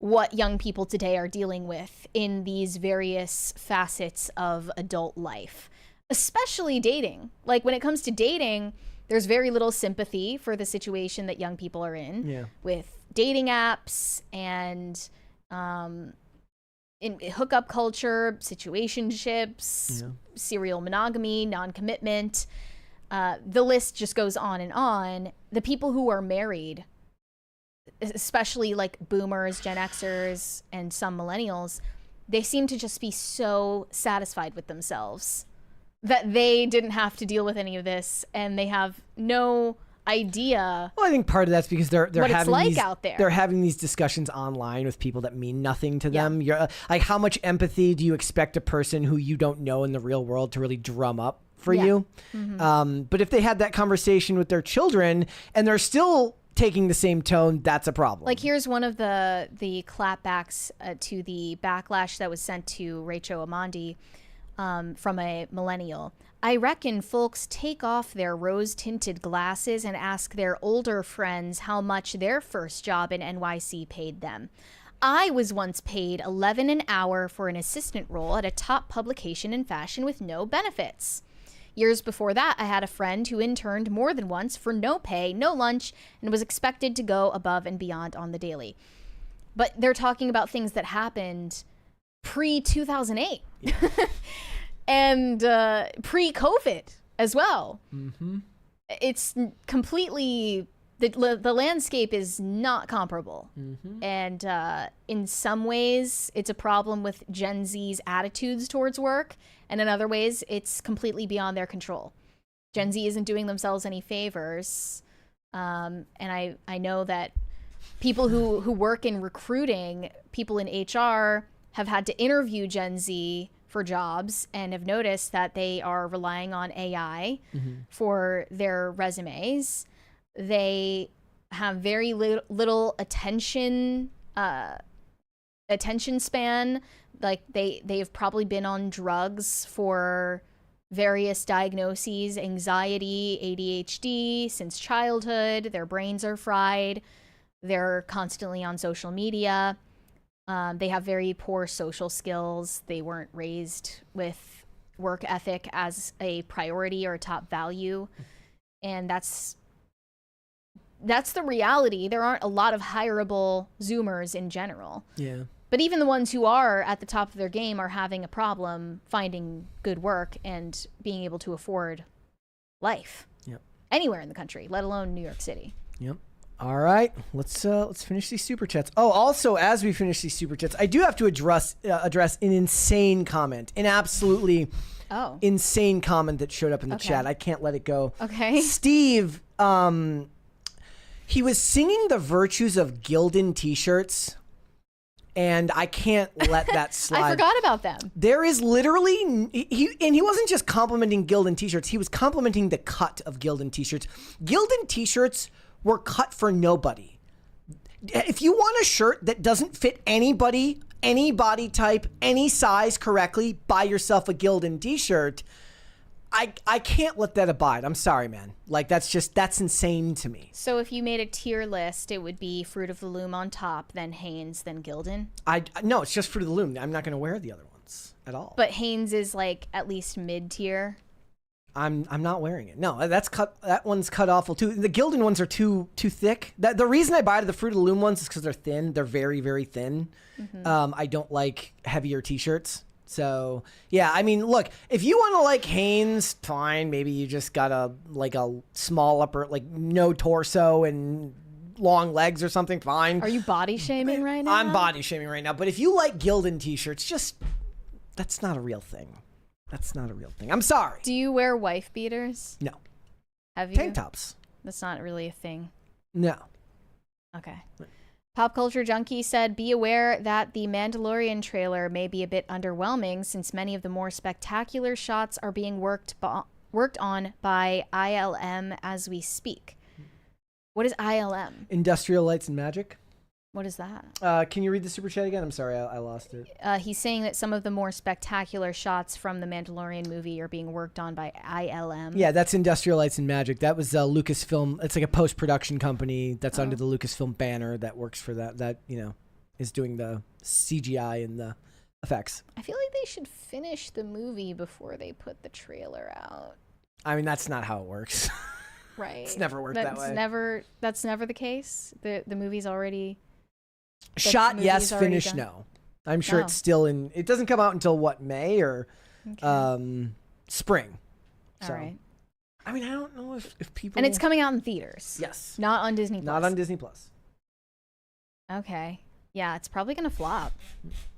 what young people today are dealing with in these various facets of adult life, especially dating. Like when it comes to dating, there's very little sympathy for the situation that young people are in with dating apps and in hookup culture, situationships, serial monogamy, non-commitment. The list just goes on and on. The people who are married, especially like boomers, Gen Xers, and some millennials, they seem to just be so satisfied with themselves that they didn't have to deal with any of this, and they have no idea. Well, I think part of that's because they're what having it's like these, out there. They're having these discussions online with people that mean nothing to them. You're like, how much empathy do you expect a person who you don't know in the real world to really drum up for you? But if they had that conversation with their children and they're still taking the same tone, that's a problem. Like, here's one of the clapbacks to the backlash that was sent to Rachel Amandi from a millennial. I reckon folks take off their rose-tinted glasses and ask their older friends how much their first job in NYC paid them. I was once paid $11 an hour for an assistant role at a top publication in fashion with no benefits. Years before that, I had a friend who interned more than once for no pay, no lunch, and was expected to go above and beyond on the daily. But they're talking about things that happened pre-2008 and pre-COVID as well. It's completely... The landscape is not comparable. And in some ways, it's a problem with Gen Z's attitudes towards work. And in other ways, it's completely beyond their control. Gen Z isn't doing themselves any favors. And I know that people who work in recruiting, people in HR, have had to interview Gen Z for jobs and have noticed that they are relying on AI for their resumes. They have very little attention span. Like they've probably been on drugs for various diagnoses, anxiety, ADHD since childhood. Their brains are fried. They're constantly on social media. They have very poor social skills. They weren't raised with work ethic as a priority or a top value. And that's the reality. There aren't a lot of hireable Zoomers in general. Yeah. But even the ones who are at the top of their game are having a problem finding good work and being able to afford life. Yep. Anywhere in the country, let alone New York City. Yep. All right, let's finish these super chats. Oh, also, as we finish these super chats, I do have to address an insane comment, an absolutely insane comment that showed up in the chat. I can't let it go. Okay. Steve, he was singing the virtues of Gildan t-shirts, and I can't let that slide. I forgot about them. There is literally, he wasn't just complimenting Gildan t-shirts, he was complimenting the cut of Gildan t-shirts. Gildan t-shirts were cut for nobody. If you want a shirt that doesn't fit anybody, any body type, any size correctly, buy yourself a Gildan t-shirt. I can't let that abide. I'm sorry, man. Like, that's insane to me. So if you made a tier list, it would be Fruit of the Loom on top, then Hanes, then Gildan? No, it's just Fruit of the Loom. I'm not going to wear the other ones at all. But Hanes is like at least mid-tier? I'm not wearing it. No, that one's cut awful too. The Gildan ones are too thick. The reason I buy the Fruit of the Loom ones is because they're thin. They're very, very thin. I don't like heavier t-shirts. So yeah, I mean, look, if you want to like Hanes, fine. Maybe you just got a small upper, like no torso and long legs or something. Fine. Are you body shaming right now? I'm body shaming right now. But if you like Gildan t-shirts, that's not a real thing. That's not a real thing. I'm sorry. Do you wear wife beaters? No. Have you? Tank tops. That's not really a thing. No. Okay. Pop Culture Junkie said, be aware that the Mandalorian trailer may be a bit underwhelming since many of the more spectacular shots are being worked on by ILM as we speak. What is ILM? Industrial Lights and Magic. What is that? Can you read the super chat again? I'm sorry, I lost it. He's saying that some of the more spectacular shots from the Mandalorian movie are being worked on by ILM. Yeah, that's Industrial Lights and Magic. That was Lucasfilm. It's like a post-production company that's under the Lucasfilm banner that works for that is doing the CGI and the effects. I feel like they should finish the movie before they put the trailer out. I mean, that's not how it works. Right. It's never worked that way. That's never the case. The movie's already... Shot, yes. Finished, no. I'm sure it's still in... It doesn't come out until, May or spring. All right. I mean, I don't know if people... And it's coming out in theaters. Yes. Not on Disney+. Not on Disney+. Okay. Yeah, it's probably going to flop,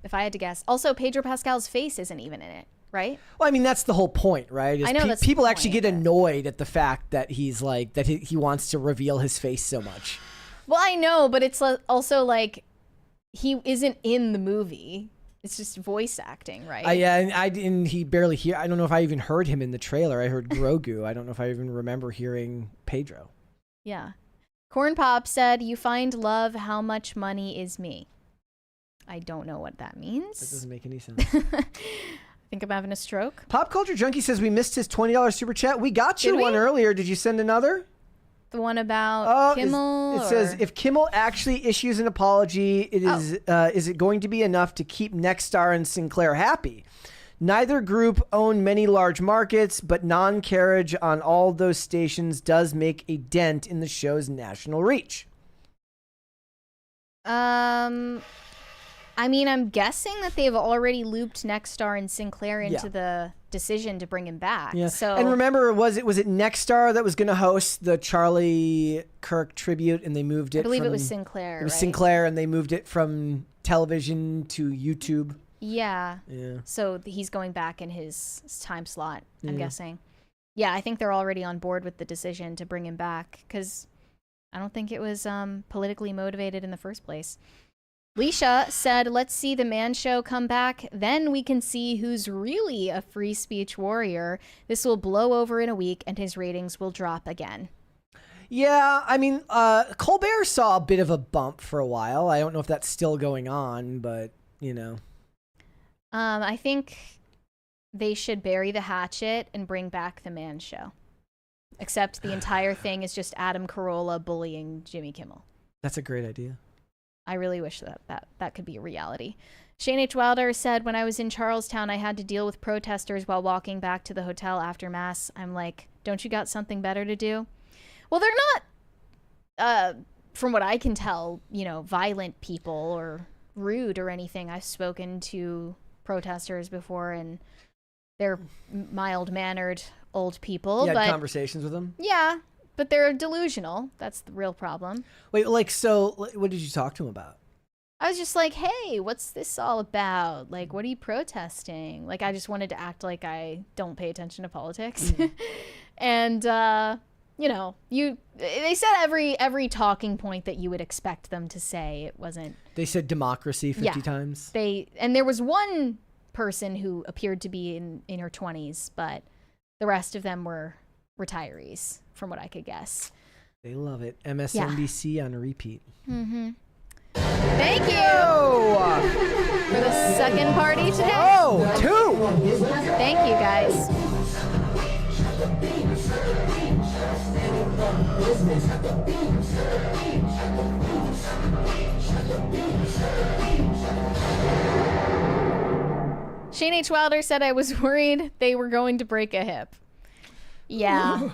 if I had to guess. Also, Pedro Pascal's face isn't even in it, right? Well, I mean, that's the whole point, right? I know that's people the actually point, get but- annoyed at the fact that he's like, that he wants to reveal his face so much. Well, I know, but it's also like he isn't in the movie. It's just voice acting, right? Yeah, and he barely hear. I don't know if I even heard him in the trailer. I heard Grogu. I don't know if I even remember hearing Pedro. Yeah. Corn Pop said, "You find love, how much money is me?" I don't know what that means. That doesn't make any sense. I think I'm having a stroke. Pop Culture Junkie says we missed his $20 super chat. We got you one earlier. Did you send another? The one about Kimmel? It says, if Kimmel actually issues an apology, is it going to be enough to keep Nexstar and Sinclair happy? Neither group own many large markets, but non-carriage on all those stations does make a dent in the show's national reach. I mean, I'm guessing that they've already looped Nexstar and Sinclair into the decision to bring him back. Yeah. So, and remember, was it Nexstar that was going to host the Charlie Kirk tribute, and they moved it? I believe it was Sinclair. It was right? Sinclair, and they moved it from television to YouTube. Yeah. Yeah. So he's going back in his time slot, I'm guessing. Yeah, I think they're already on board with the decision to bring him back because I don't think it was politically motivated in the first place. Leisha said, "Let's see the Man Show come back. Then we can see who's really a free speech warrior. This will blow over in a week and his ratings will drop again." Yeah, I mean, Colbert saw a bit of a bump for a while. I don't know if that's still going on, but, you know. I think they should bury the hatchet and bring back the Man Show. Except the entire thing is just Adam Carolla bullying Jimmy Kimmel. That's a great idea. I really wish that could be a reality. Shane H. Wilder said, "When I was in Charlestown, I had to deal with protesters while walking back to the hotel after Mass. I'm like, don't you got something better to do?" Well, they're not, from what I can tell, violent people or rude or anything. I've spoken to protesters before, and they're mild-mannered old people. You had but conversations with them? Yeah, but they're delusional. That's the real problem. Wait, so what did you talk to him about? I was just like, hey, what's this all about? Like, what are you protesting? Like, I just wanted to act like I don't pay attention to politics. And, they said every talking point that you would expect them to say. It wasn't. They said democracy 50 times. And there was one person who appeared to be in her 20s, but the rest of them were retirees, from what I could guess. They love it. MSNBC on repeat. Mm-hmm. Thank you for the second party today. Oh, 2. Thank you, guys. Shane H. Wilder said, "I was worried they were going to break a hip." Yeah.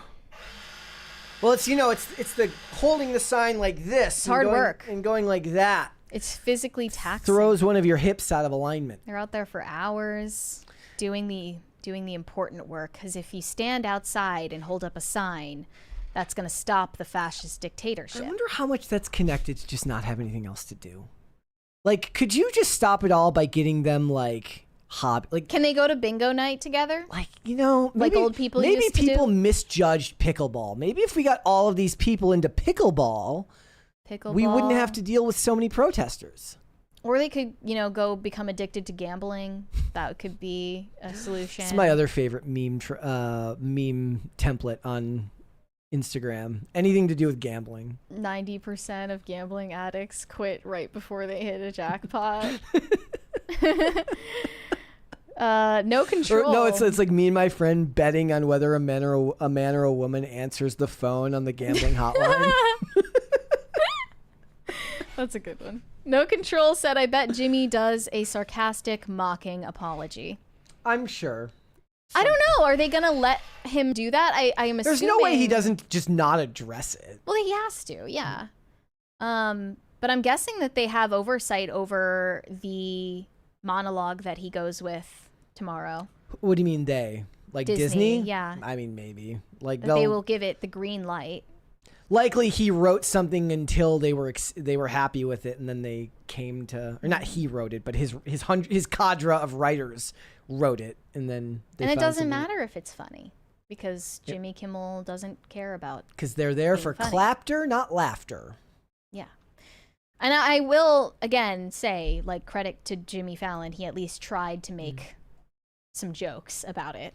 Well, it's the holding the sign like this. It's hard work. And going like that. It's physically taxing. Throws one of your hips out of alignment. They're out there for hours doing the important work, because if you stand outside and hold up a sign, that's going to stop the fascist dictatorship. I wonder how much that's connected to just not having anything else to do. Like, could you just stop it all by getting them hobby? Like, can they go to bingo night together? Maybe, like old people maybe used to people do? misjudged pickleball. Maybe if we got all of these people into pickleball, we wouldn't have to deal with so many protesters. Or they could, go become addicted to gambling. That could be a solution. It's my other favorite meme template on Instagram. Anything to do with gambling. 90% of gambling addicts quit right before they hit a jackpot. No control. No, it's like me and my friend betting on whether a man or a woman answers the phone on the gambling hotline. That's a good one. No Control said, "I bet Jimmy does a sarcastic, mocking apology." I'm sure. I don't know. Are they going to let him do that? I am assuming. There's no way he doesn't just not address it. Well, he has to, yeah. But I'm guessing that they have oversight over the monologue that he goes with tomorrow. What do you mean they? Like Disney? Yeah. I mean, maybe. Like That they will give it the green light. Likely he wrote something until they were happy with it, and then they came to, or not he wrote it, but his cadre of writers wrote it, and then they And it found doesn't something- matter if it's funny because Jimmy Kimmel doesn't care about. Because they're there being for funny. clapter, not laughter. Yeah. And I will again say, like, credit to Jimmy Fallon. He at least tried to make some jokes about it.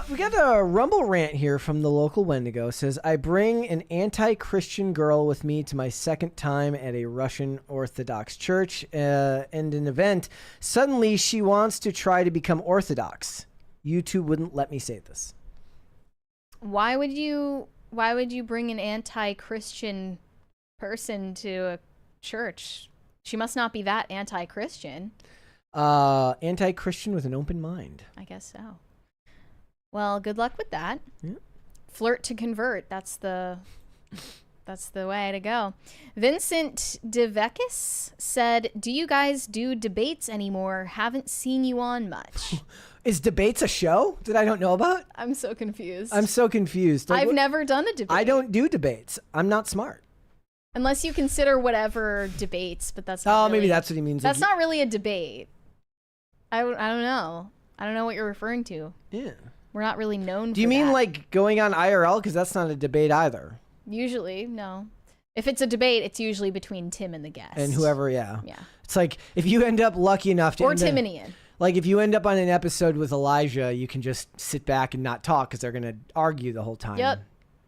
We got a Rumble rant here from the local Wendigo. Says, I bring an anti-Christian girl with me to my second time at a Russian Orthodox church and an event. Suddenly, she wants to try to become Orthodox. YouTube wouldn't let me say this. Why would you bring an anti-Christian person to a church? She must not be that anti-Christian. Anti-Christian with an open mind. I guess so. Well, good luck with that. Yeah. Flirt to convert. That's the way to go. Vincent DeVekis said, "Do you guys do debates anymore? Haven't seen you on much." Is debates a show that I don't know about? I'm so confused. I'm so confused. Like, I've never done a debate. I don't do debates. I'm not smart. Unless you consider whatever debates, but that's not Maybe really- that's what he means. That's not really a debate. I don't know. I don't know what you're referring to. Yeah. We're not really known Do you for mean that. like going on IRL? Because that's not a debate either. Usually, no. If it's a debate, it's usually between Tim and the guest. And whoever, yeah. Yeah. It's like if you end up lucky enough to. Or end Tim up- and Ian. Like if you end up on an episode with Elijah, you can just sit back and not talk because they're going to argue the whole time. Yep.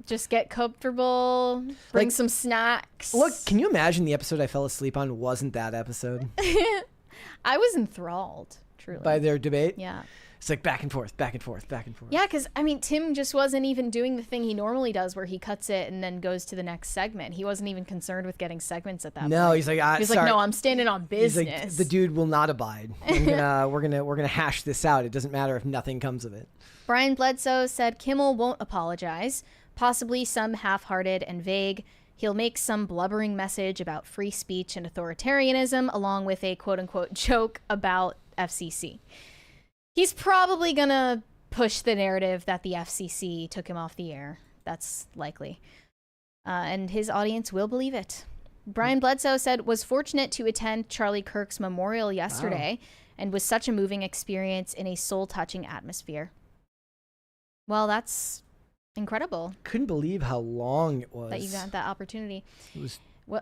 Just get comfortable, bring Like- some snacks. Look, can you imagine the episode I fell asleep on wasn't that episode? I was enthralled, truly. By their debate? Yeah. It's like back and forth, back and forth, back and forth. Yeah, because, I mean, Tim just wasn't even doing the thing he normally does where he cuts it and then goes to the next segment. He wasn't even concerned with getting segments at that point. No, he's like, He's sorry. like, no, I'm standing on He's business. like, the dude will not abide. We're gonna hash this out. It doesn't matter if nothing comes of it. Brian Bledsoe said Kimmel won't apologize, possibly some half-hearted and vague. He'll make some blubbering message about free speech and authoritarianism, along with a quote-unquote joke about FCC. He's probably gonna push the narrative that the FCC took him off the air. That's likely. And his audience will believe it. Brian Bledsoe said, was fortunate to attend Charlie Kirk's memorial yesterday and was such a moving experience in a soul-touching atmosphere. Well, that's incredible Couldn't believe how long it was. that you got that opportunity. It was.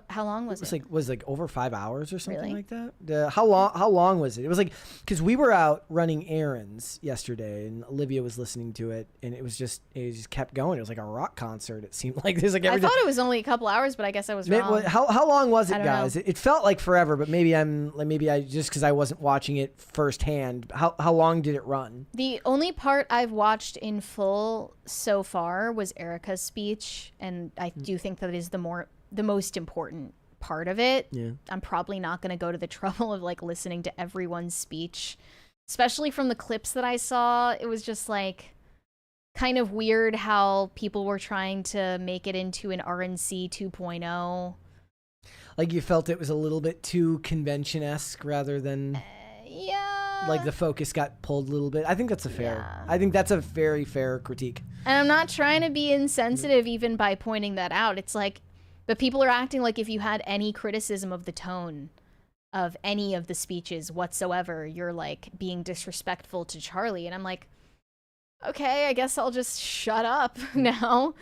How long was it? Was like over 5 hours or something Really? like that. How long was it? It was like because we were out running errands yesterday, and Olivia was listening to it, and it just kept going. It was like a rock concert. It seemed like there's like I every thought it was only a couple hours, but I guess I was wrong. How long was I it, don't know. guys? It felt like forever, but maybe I just because I wasn't watching it firsthand. How long did it run? The only part I've watched in full so far was Erica's speech, and I do think that is the most important part of it. Yeah. I'm probably not going to go to the trouble of like listening to everyone's speech, especially from the clips that I saw. It was just like kind of weird how people were trying to make it into an RNC 2.0. Like you felt it was a little bit too convention-esque rather than Yeah. like the focus got pulled a little bit. I think that's Yeah. I think that's a very fair critique. And I'm not trying to be insensitive even by pointing that out. It's like, but people are acting like if you had any criticism of the tone of any of the speeches whatsoever, you're like being disrespectful to Charlie. And I'm like, okay, I guess I'll just shut up now.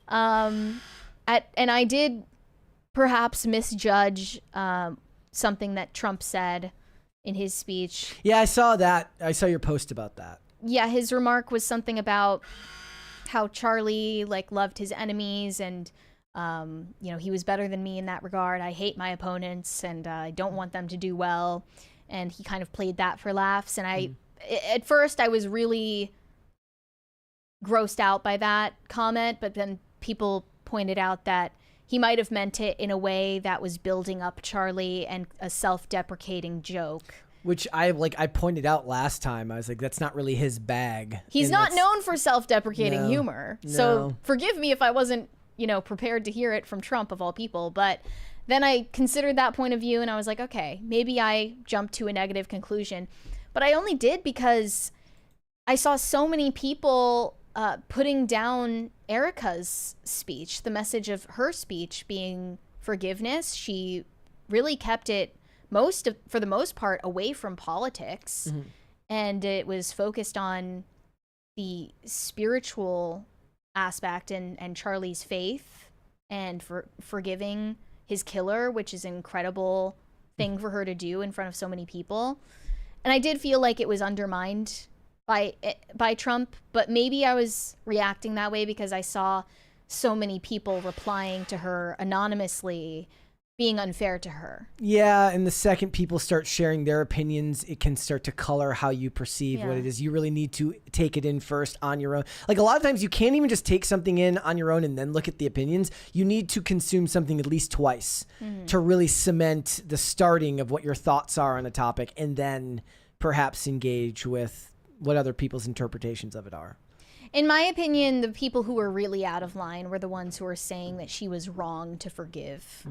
And I did perhaps misjudge something that Trump said in his speech. Yeah, I saw that. I saw your post about that. Yeah, his remark was something about how Charlie like loved his enemies and he was better than me in that regard. I hate my opponents and I don't want them to do well. And he kind of played that for laughs. And at first I was really grossed out by that comment, but then people pointed out that he might have meant it in a way that was building up Charlie and a self-deprecating joke. Which I pointed out last time. I was like, that's not really his bag. He's And not that's- known for self-deprecating No, humor. no. So forgive me if I wasn't, prepared to hear it from Trump of all people. But then I considered that point of view and I was like, okay, maybe I jumped to a negative conclusion. But I only did because I saw so many people putting down Erica's speech, the message of her speech being forgiveness. She really kept it for the most part away from politics, and it was focused on the spiritual aspect and Charlie's faith and for forgiving his killer, which is an incredible thing for her to do in front of so many people. And I did feel like it was undermined by Trump, but maybe I was reacting that way because I saw so many people replying to her anonymously, being unfair to her. Yeah, and the second people start sharing their opinions, it can start to color how you perceive what it is. You really need to take it in first on your own. Like a lot of times you can't even just take something in on your own and then look at the opinions. You need to consume something at least twice to really cement the starting of what your thoughts are on a topic, and then perhaps engage with what other people's interpretations of it are. In my opinion, the people who were really out of line were the ones who were saying that she was wrong to forgive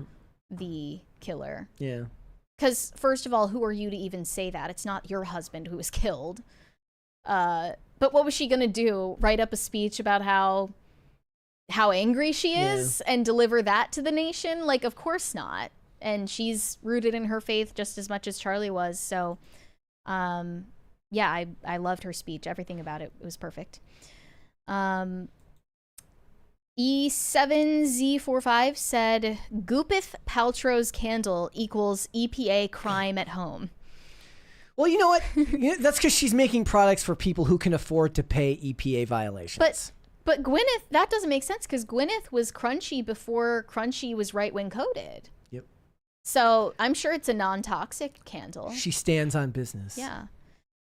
the killer. Yeah. Because first of all, who are you to even say that? It's not your husband who was killed. But what was she gonna do? Write up a speech about how angry she is and deliver that to the nation? Like, of course not. And she's rooted in her faith just as much as Charlie was. So, yeah, I loved her speech. Everything about it was perfect. E7Z45 said, Gwyneth Paltrow's candle equals EPA crime at home. Well, you know what? That's because she's making products for people who can afford to pay EPA violations. But Gwyneth, that doesn't make sense because Gwyneth was Crunchy before Crunchy was right-wing coded. Yep. So I'm sure it's a non-toxic candle. She stands on business. Yeah.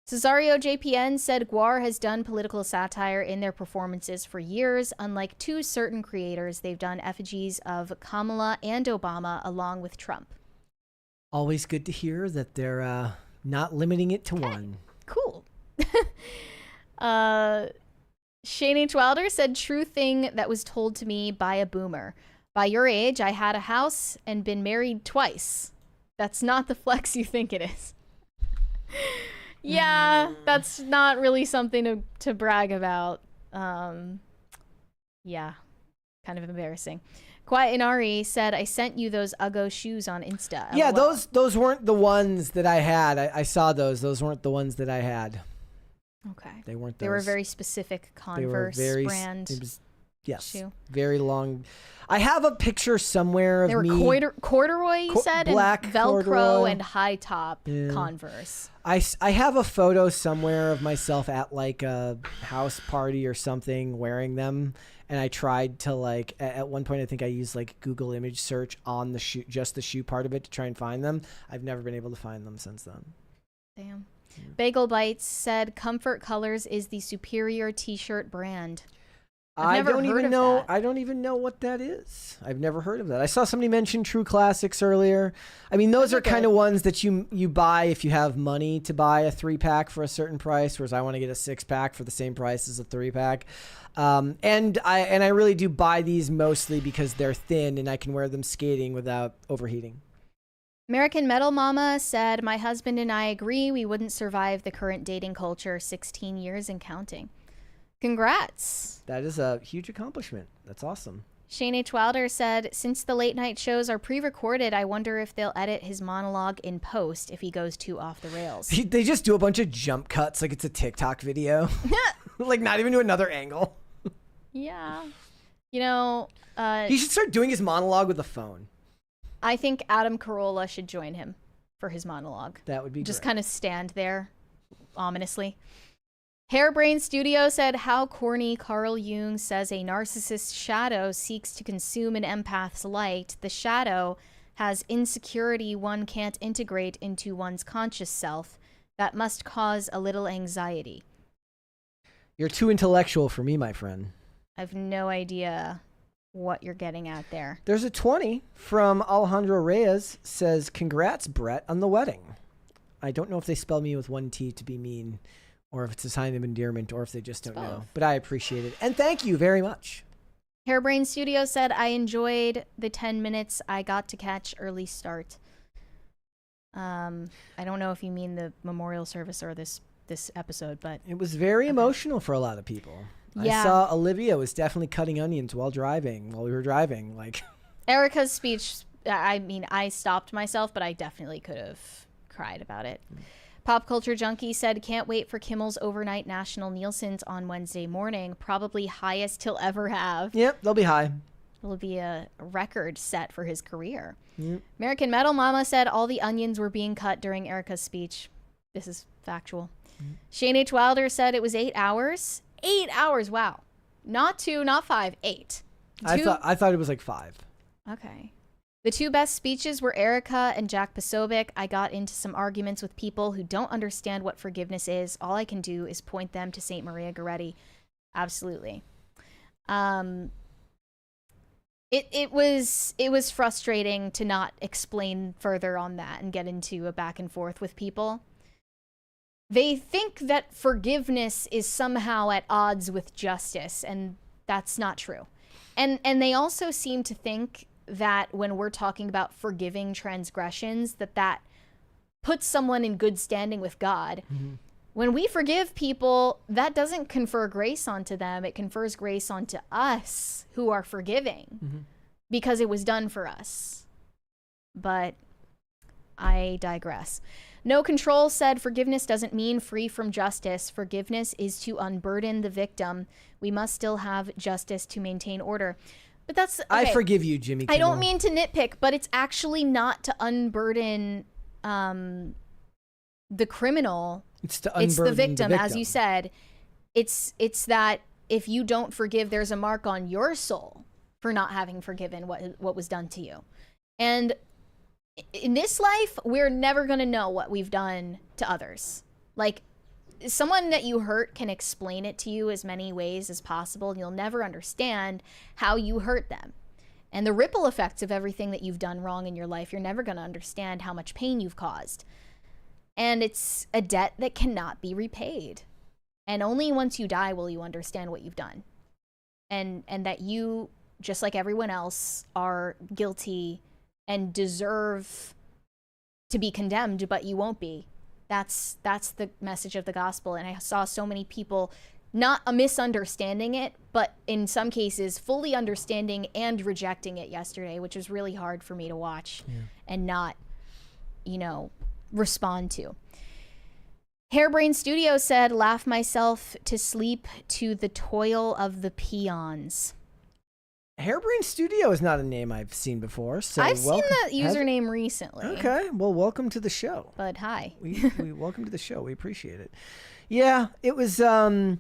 Cesario JPN said Guar has done political satire in their performances for years. Unlike two certain creators, they've done effigies of Kamala and Obama along with Trump. Always good to hear that they're not limiting it to one. Cool. Shane H. Wilder said, true thing that was told to me by a boomer. By your age, I had a house and been married twice. That's not the flex you think it is. Yeah, that's not really something to brag about. Yeah, kind of embarrassing. Quiet Inari said, I sent you those Uggo shoes on Insta. Yeah, LOL. those weren't the ones that I had. I saw those. Those weren't the ones that I had. Okay. They weren't those. They were a very specific Converse brand. It was, yes, shoe. Very long. I have a picture somewhere of they were me. corduroy, you said? Black and Velcro corduroy. and high top Converse. I have a photo somewhere of myself at like a house party or something wearing them. And I tried to like, at one point, I think I used like Google image search on the shoe, just the shoe part of it to try and find them. I've never been able to find them since then. Damn. Bagel Bites said Comfort Colors is the superior t-shirt brand. I don't even know what that is. I've never heard of that. I saw somebody mention True Classics earlier. I mean, those are kind of ones that you buy if you have money to buy a 3-pack for a certain price, whereas I want to get a 6-pack for the same price as a 3-pack. And I really do buy these mostly because they're thin and I can wear them skating without overheating. American Metal Mama said, my husband and I agree we wouldn't survive the current dating culture 16 years and counting. Congrats. That is a huge accomplishment. That's awesome. Shane H. Wilder said, since the late night shows are pre-recorded, I wonder if they'll edit his monologue in post if he goes too off the rails. They just do a bunch of jump cuts like it's a TikTok video. Like not even to another angle. Yeah. You know, he should start doing his monologue with a phone. I think Adam Carolla should join him for his monologue. That would be just great. kind of stand there ominously. Hairbrain Studio said, how corny. Carl Jung says a narcissist's shadow seeks to consume an empath's light. The shadow has insecurity one can't integrate into one's conscious self. That must cause a little anxiety. You're too intellectual for me, my friend. I have no idea what you're getting at there. There's a 20 from Alejandro Reyes. Says, congrats, Brett, on the wedding. I don't know if they spell me with one T to be mean, or if it's a sign of endearment, or if they just don't know. But I appreciate it. And thank you very much. Hairbrain Studio said, I enjoyed the 10 minutes I got to catch early start. I don't know if you mean the memorial service or this this episode, but it was very emotional for a lot of people. Yeah. I saw Olivia was definitely cutting onions while we were driving. Like Erica's speech, I mean, I stopped myself, but I definitely could have cried about it. Pop Culture Junkie said, can't wait for Kimmel's overnight national Nielsen's on Wednesday morning. Probably highest he'll ever have. Yep, they'll be high. It'll be a record set for his career. Yep. American Metal Mama said all the onions were being cut during Erica's speech. This is factual. Shane H. Wilder said it was 8 hours. 8 hours, wow. Not 2, not 5, 8. I thought it was like 5. Okay. The 2 best speeches were Erica and Jack Posobiec. I got into some arguments with people who don't understand what forgiveness is. All I can do is point them to St. Maria Goretti. Absolutely. It was frustrating to not explain further on that and get into a back and forth with people. They think that forgiveness is somehow at odds with justice, and that's not true. And they also seem to think that when we're talking about forgiving transgressions, that puts someone in good standing with God. Mm-hmm. When we forgive people, that doesn't confer grace onto them. It confers grace onto us who are forgiving because it was done for us. But I digress. No Control said forgiveness doesn't mean free from justice. Forgiveness is to unburden the victim. We must still have justice to maintain order. But that's okay. I forgive you, Jimmy Kimmel. I don't mean to nitpick, but it's actually not to unburden the criminal. It's to unburden the victim, as you said. It's that if you don't forgive, there's a mark on your soul for not having forgiven what was done to you. And in this life, we're never going to know what we've done to others. Like, someone that you hurt can explain it to you as many ways as possible, and you'll never understand how you hurt them. And the ripple effects of everything that you've done wrong in your life, you're never going to understand how much pain you've caused. And it's a debt that cannot be repaid. And only once you die will you understand what you've done. And that you, just like everyone else, are guilty and deserve to be condemned, but you won't be. That's the message of the gospel. And I saw so many people not misunderstanding it, but in some cases fully understanding and rejecting it yesterday, which was really hard for me to watch and not, respond to. Hairbrain Studio said, laugh myself to sleep to the toil of the peons. Hairbrain Studio is not a name I've seen before. So I've seen that username recently. Okay, well, welcome to the show. But hi. we welcome to the show. We appreciate it. Yeah, it was there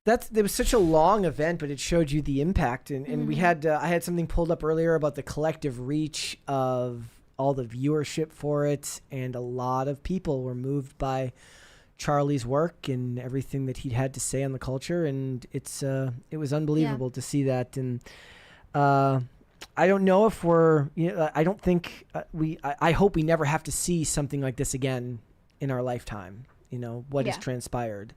was such a long event, but it showed you the impact. And we had I had something pulled up earlier about the collective reach of all the viewership for it, and a lot of people were moved by Charlie's work and everything that he'd had to say on the culture, and it was unbelievable to see that. And I don't know if I don't think I hope we never have to see something like this again in our lifetime. What has transpired,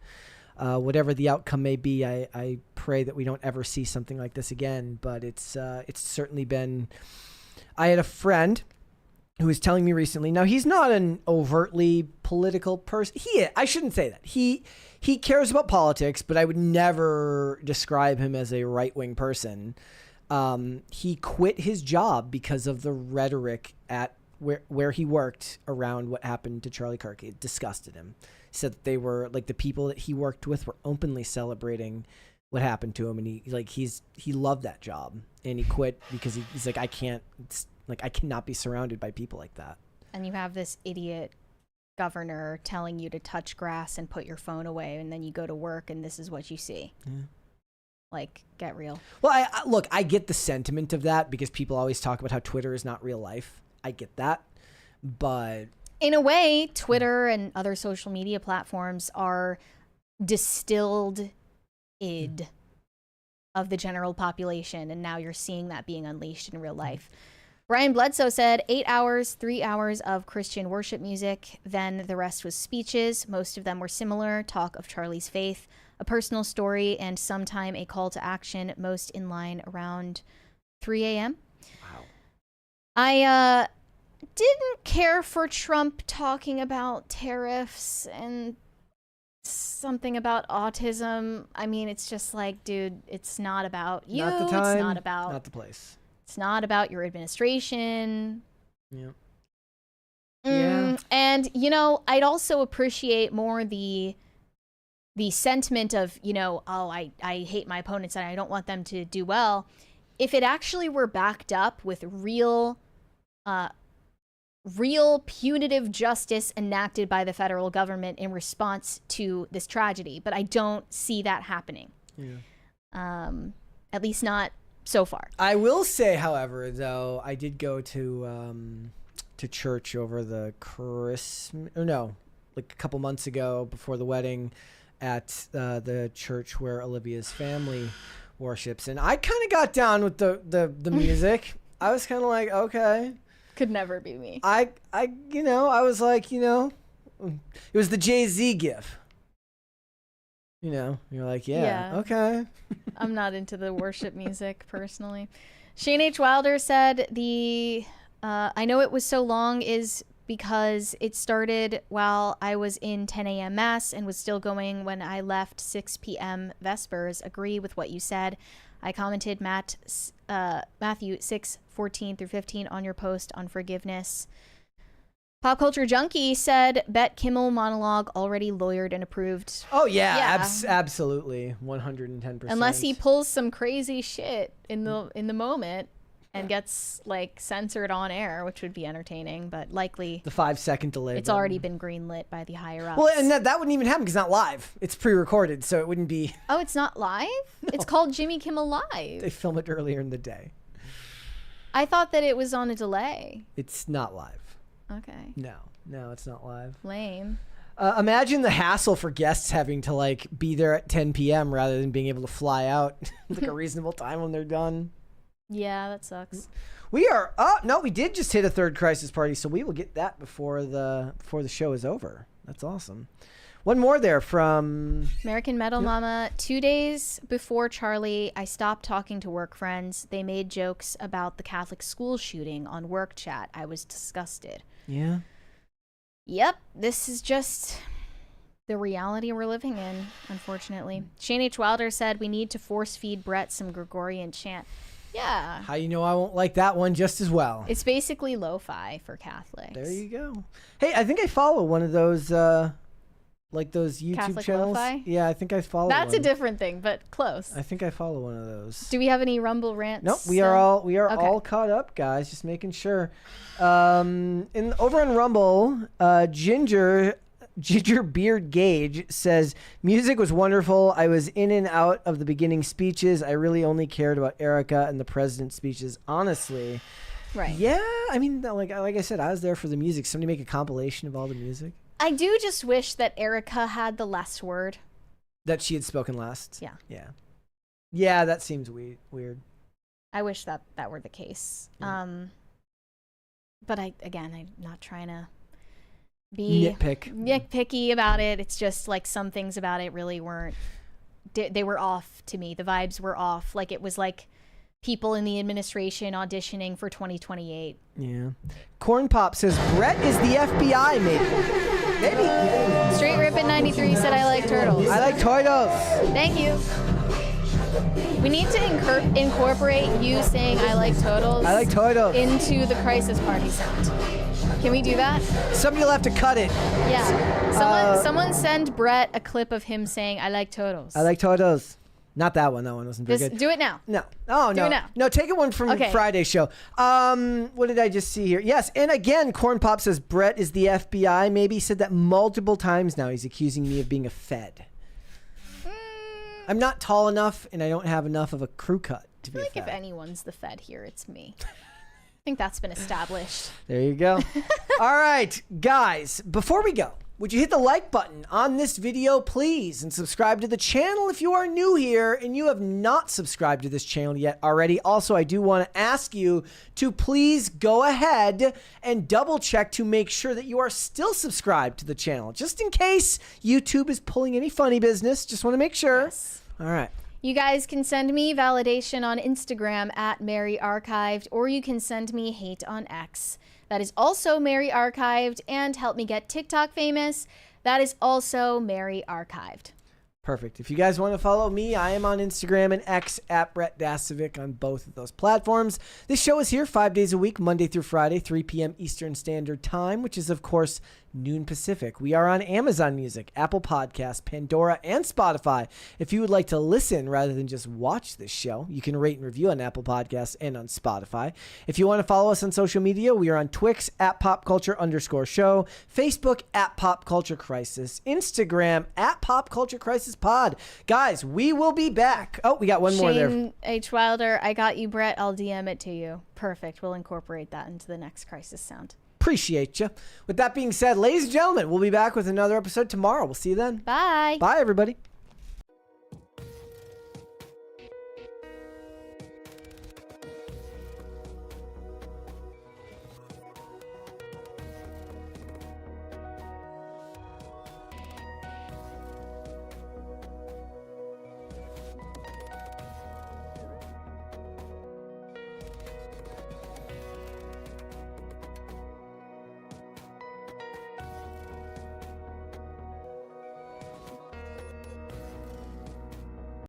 whatever the outcome may be. I pray that we don't ever see something like this again. But it's certainly been. I had a friend who was telling me recently. Now, he's not an overtly political person. I shouldn't say that. He cares about politics, but I would never describe him as a right-wing person. He quit his job because of the rhetoric at where he worked around what happened to Charlie Kirk. It disgusted him. He said that they were, like, the people that he worked with were openly celebrating what happened to him, and he loved that job, and he quit because he's like, I cannot be surrounded by people like that. And you have this idiot governor telling you to touch grass and put your phone away, and then you go to work and this is what you see. Yeah. Like, get real. Well, I get the sentiment of that because people always talk about how Twitter is not real life. I get that. But in a way, Twitter and other social media platforms are distilled id of the general population, and now you're seeing that being unleashed in real life. Brian Bledsoe said 8 hours, 3 hours of Christian worship music. Then the rest was speeches. Most of them were similar. Talk of Charlie's faith, a personal story, and sometime a call to action, most in line around 3 a.m. Wow. I didn't care for Trump talking about tariffs and something about autism. I mean, it's just like, dude, it's not about you. Not the time. It's not about. Not the place. It's not about your administration. Yeah. And I'd also appreciate more the sentiment of, oh, I hate my opponents and I don't want them to do well. If it actually were backed up with real punitive justice enacted by the federal government in response to this tragedy. But I don't see that happening. Yeah. At least not so far. I will say, however, though, I did go to church over the like a couple months ago before the wedding at the church where Olivia's family worships, and I kind of got down with the music. I was kind of like, okay. Could never be me. I was like, it was the Jay-Z gif. You're like, yeah. Okay. I'm not into the worship music personally. Shane H. Wilder said I know it was so long is because it started while I was in 10 a.m. mass and was still going when I left 6 p.m. Vespers. Agree with what you said. I commented Matthew 6:14 through 15 on your post on forgiveness. Pop Culture Junkie said, bet Kimmel monologue already lawyered and approved. Oh, yeah. Absolutely. 110%. Unless he pulls some crazy shit in the moment and gets like censored on air, which would be entertaining, but likely the 5-second delay. It's already been greenlit by the higher ups. Well, and that wouldn't even happen because it's not live. It's pre-recorded, so it wouldn't be. Oh, it's not live? No. It's called Jimmy Kimmel Live. They film it earlier in the day. I thought that it was on a delay. It's not live. Okay. No, it's not live. Lame. Imagine the hassle for guests having to like be there at 10 p.m. rather than being able to fly out like a reasonable time when they're done. Yeah, that sucks. We are we did just hit a third crisis party, so we will get that before the show is over. That's awesome. One more there from American Metal Mama. 2 days before Charlie, I stopped talking to work friends. They made jokes about the Catholic school shooting on work chat. I was disgusted. Yeah. Yep, this is just the reality we're living in, unfortunately. Shane H. Wilder said we need to force feed Brett some Gregorian chant. Yeah. How you know I won't like that one just as well? It's basically lo-fi for Catholics. There you go. Hey, I think I follow one of those like those YouTube Catholic channels. lo-fi? Yeah, I think I follow That's one. a different thing, but close. I think I follow one of those. Do we have any Rumble rants? Nope, we are all caught up, guys. Just making sure. Over on Rumble, Ginger Beard Gage says music was wonderful. I was in and out of the beginning speeches. I really only cared about Erica and the president's speeches, honestly. Right. Yeah, I mean, like I said, I was there for the music. Somebody make a compilation of all the music. I do just wish that Erica had the last word. That she had spoken last. Yeah. Yeah. Yeah, that seems weird. I wish that were the case. Yeah. But I'm not trying to be nitpicky about it. It's just like some things about it really weren't. They were off to me. The vibes were off. Like it was like people in the administration auditioning for 2028. Yeah. Corn Pop says Brett is the FBI, maybe. Straight Rippin' 93 said I like turtles. I like turtles. Thank you. We need to incorporate you saying I like turtles. I like turtles into the crisis party sound. Can we do that? Somebody will have to cut it. Yeah. Someone send Brett a clip of him saying I like turtles. I like turtles. Not that one. That one wasn't very good. Do it now. No. Oh, no. Do it now. No, take it one from Friday's show. What did I just see here? Yes, and again, Corn Pop says Brett is the FBI. Maybe he said that multiple times now. He's accusing me of being a Fed. I'm not tall enough, and I don't have enough of a crew cut to be a Fed. If anyone's the Fed here, it's me. I think that's been established. There you go. All right, guys, before we go, would you hit the like button on this video, please, and subscribe to the channel if you are new here and you have not subscribed to this channel yet already. Also, I do want to ask you to please go ahead and double check to make sure that you are still subscribed to the channel, just in case YouTube is pulling any funny business. Just want to make sure. Yes. All right. You guys can send me validation on Instagram at Mary Archived, or you can send me hate on X. That is also Mary Archived, and help me get TikTok famous. That is also Mary Archived. Perfect. If you guys want to follow me, I am on Instagram and X at Brett Dasovic on both of those platforms. This show is here 5 days a week, Monday through Friday, 3 p.m. Eastern Standard Time, which is, of course, noon Pacific. We are on Amazon Music, Apple Podcasts, Pandora, and Spotify. If you would like to listen rather than just watch this show, you can rate and review on Apple Podcasts and on Spotify. If you want to follow us on social media, we are on Twix at popculture_show, Facebook at Pop Culture Crisis, Instagram at Pop Culture Crisis Pod. Guys, we will be back. Oh, we got one more there. Shane H. Wilder, I got you, Brett. I'll DM it to you. Perfect. We'll incorporate that into the next Crisis sound. Appreciate you. With that being said, ladies and gentlemen, we'll be back with another episode tomorrow. We'll see you then. Bye. Bye, everybody.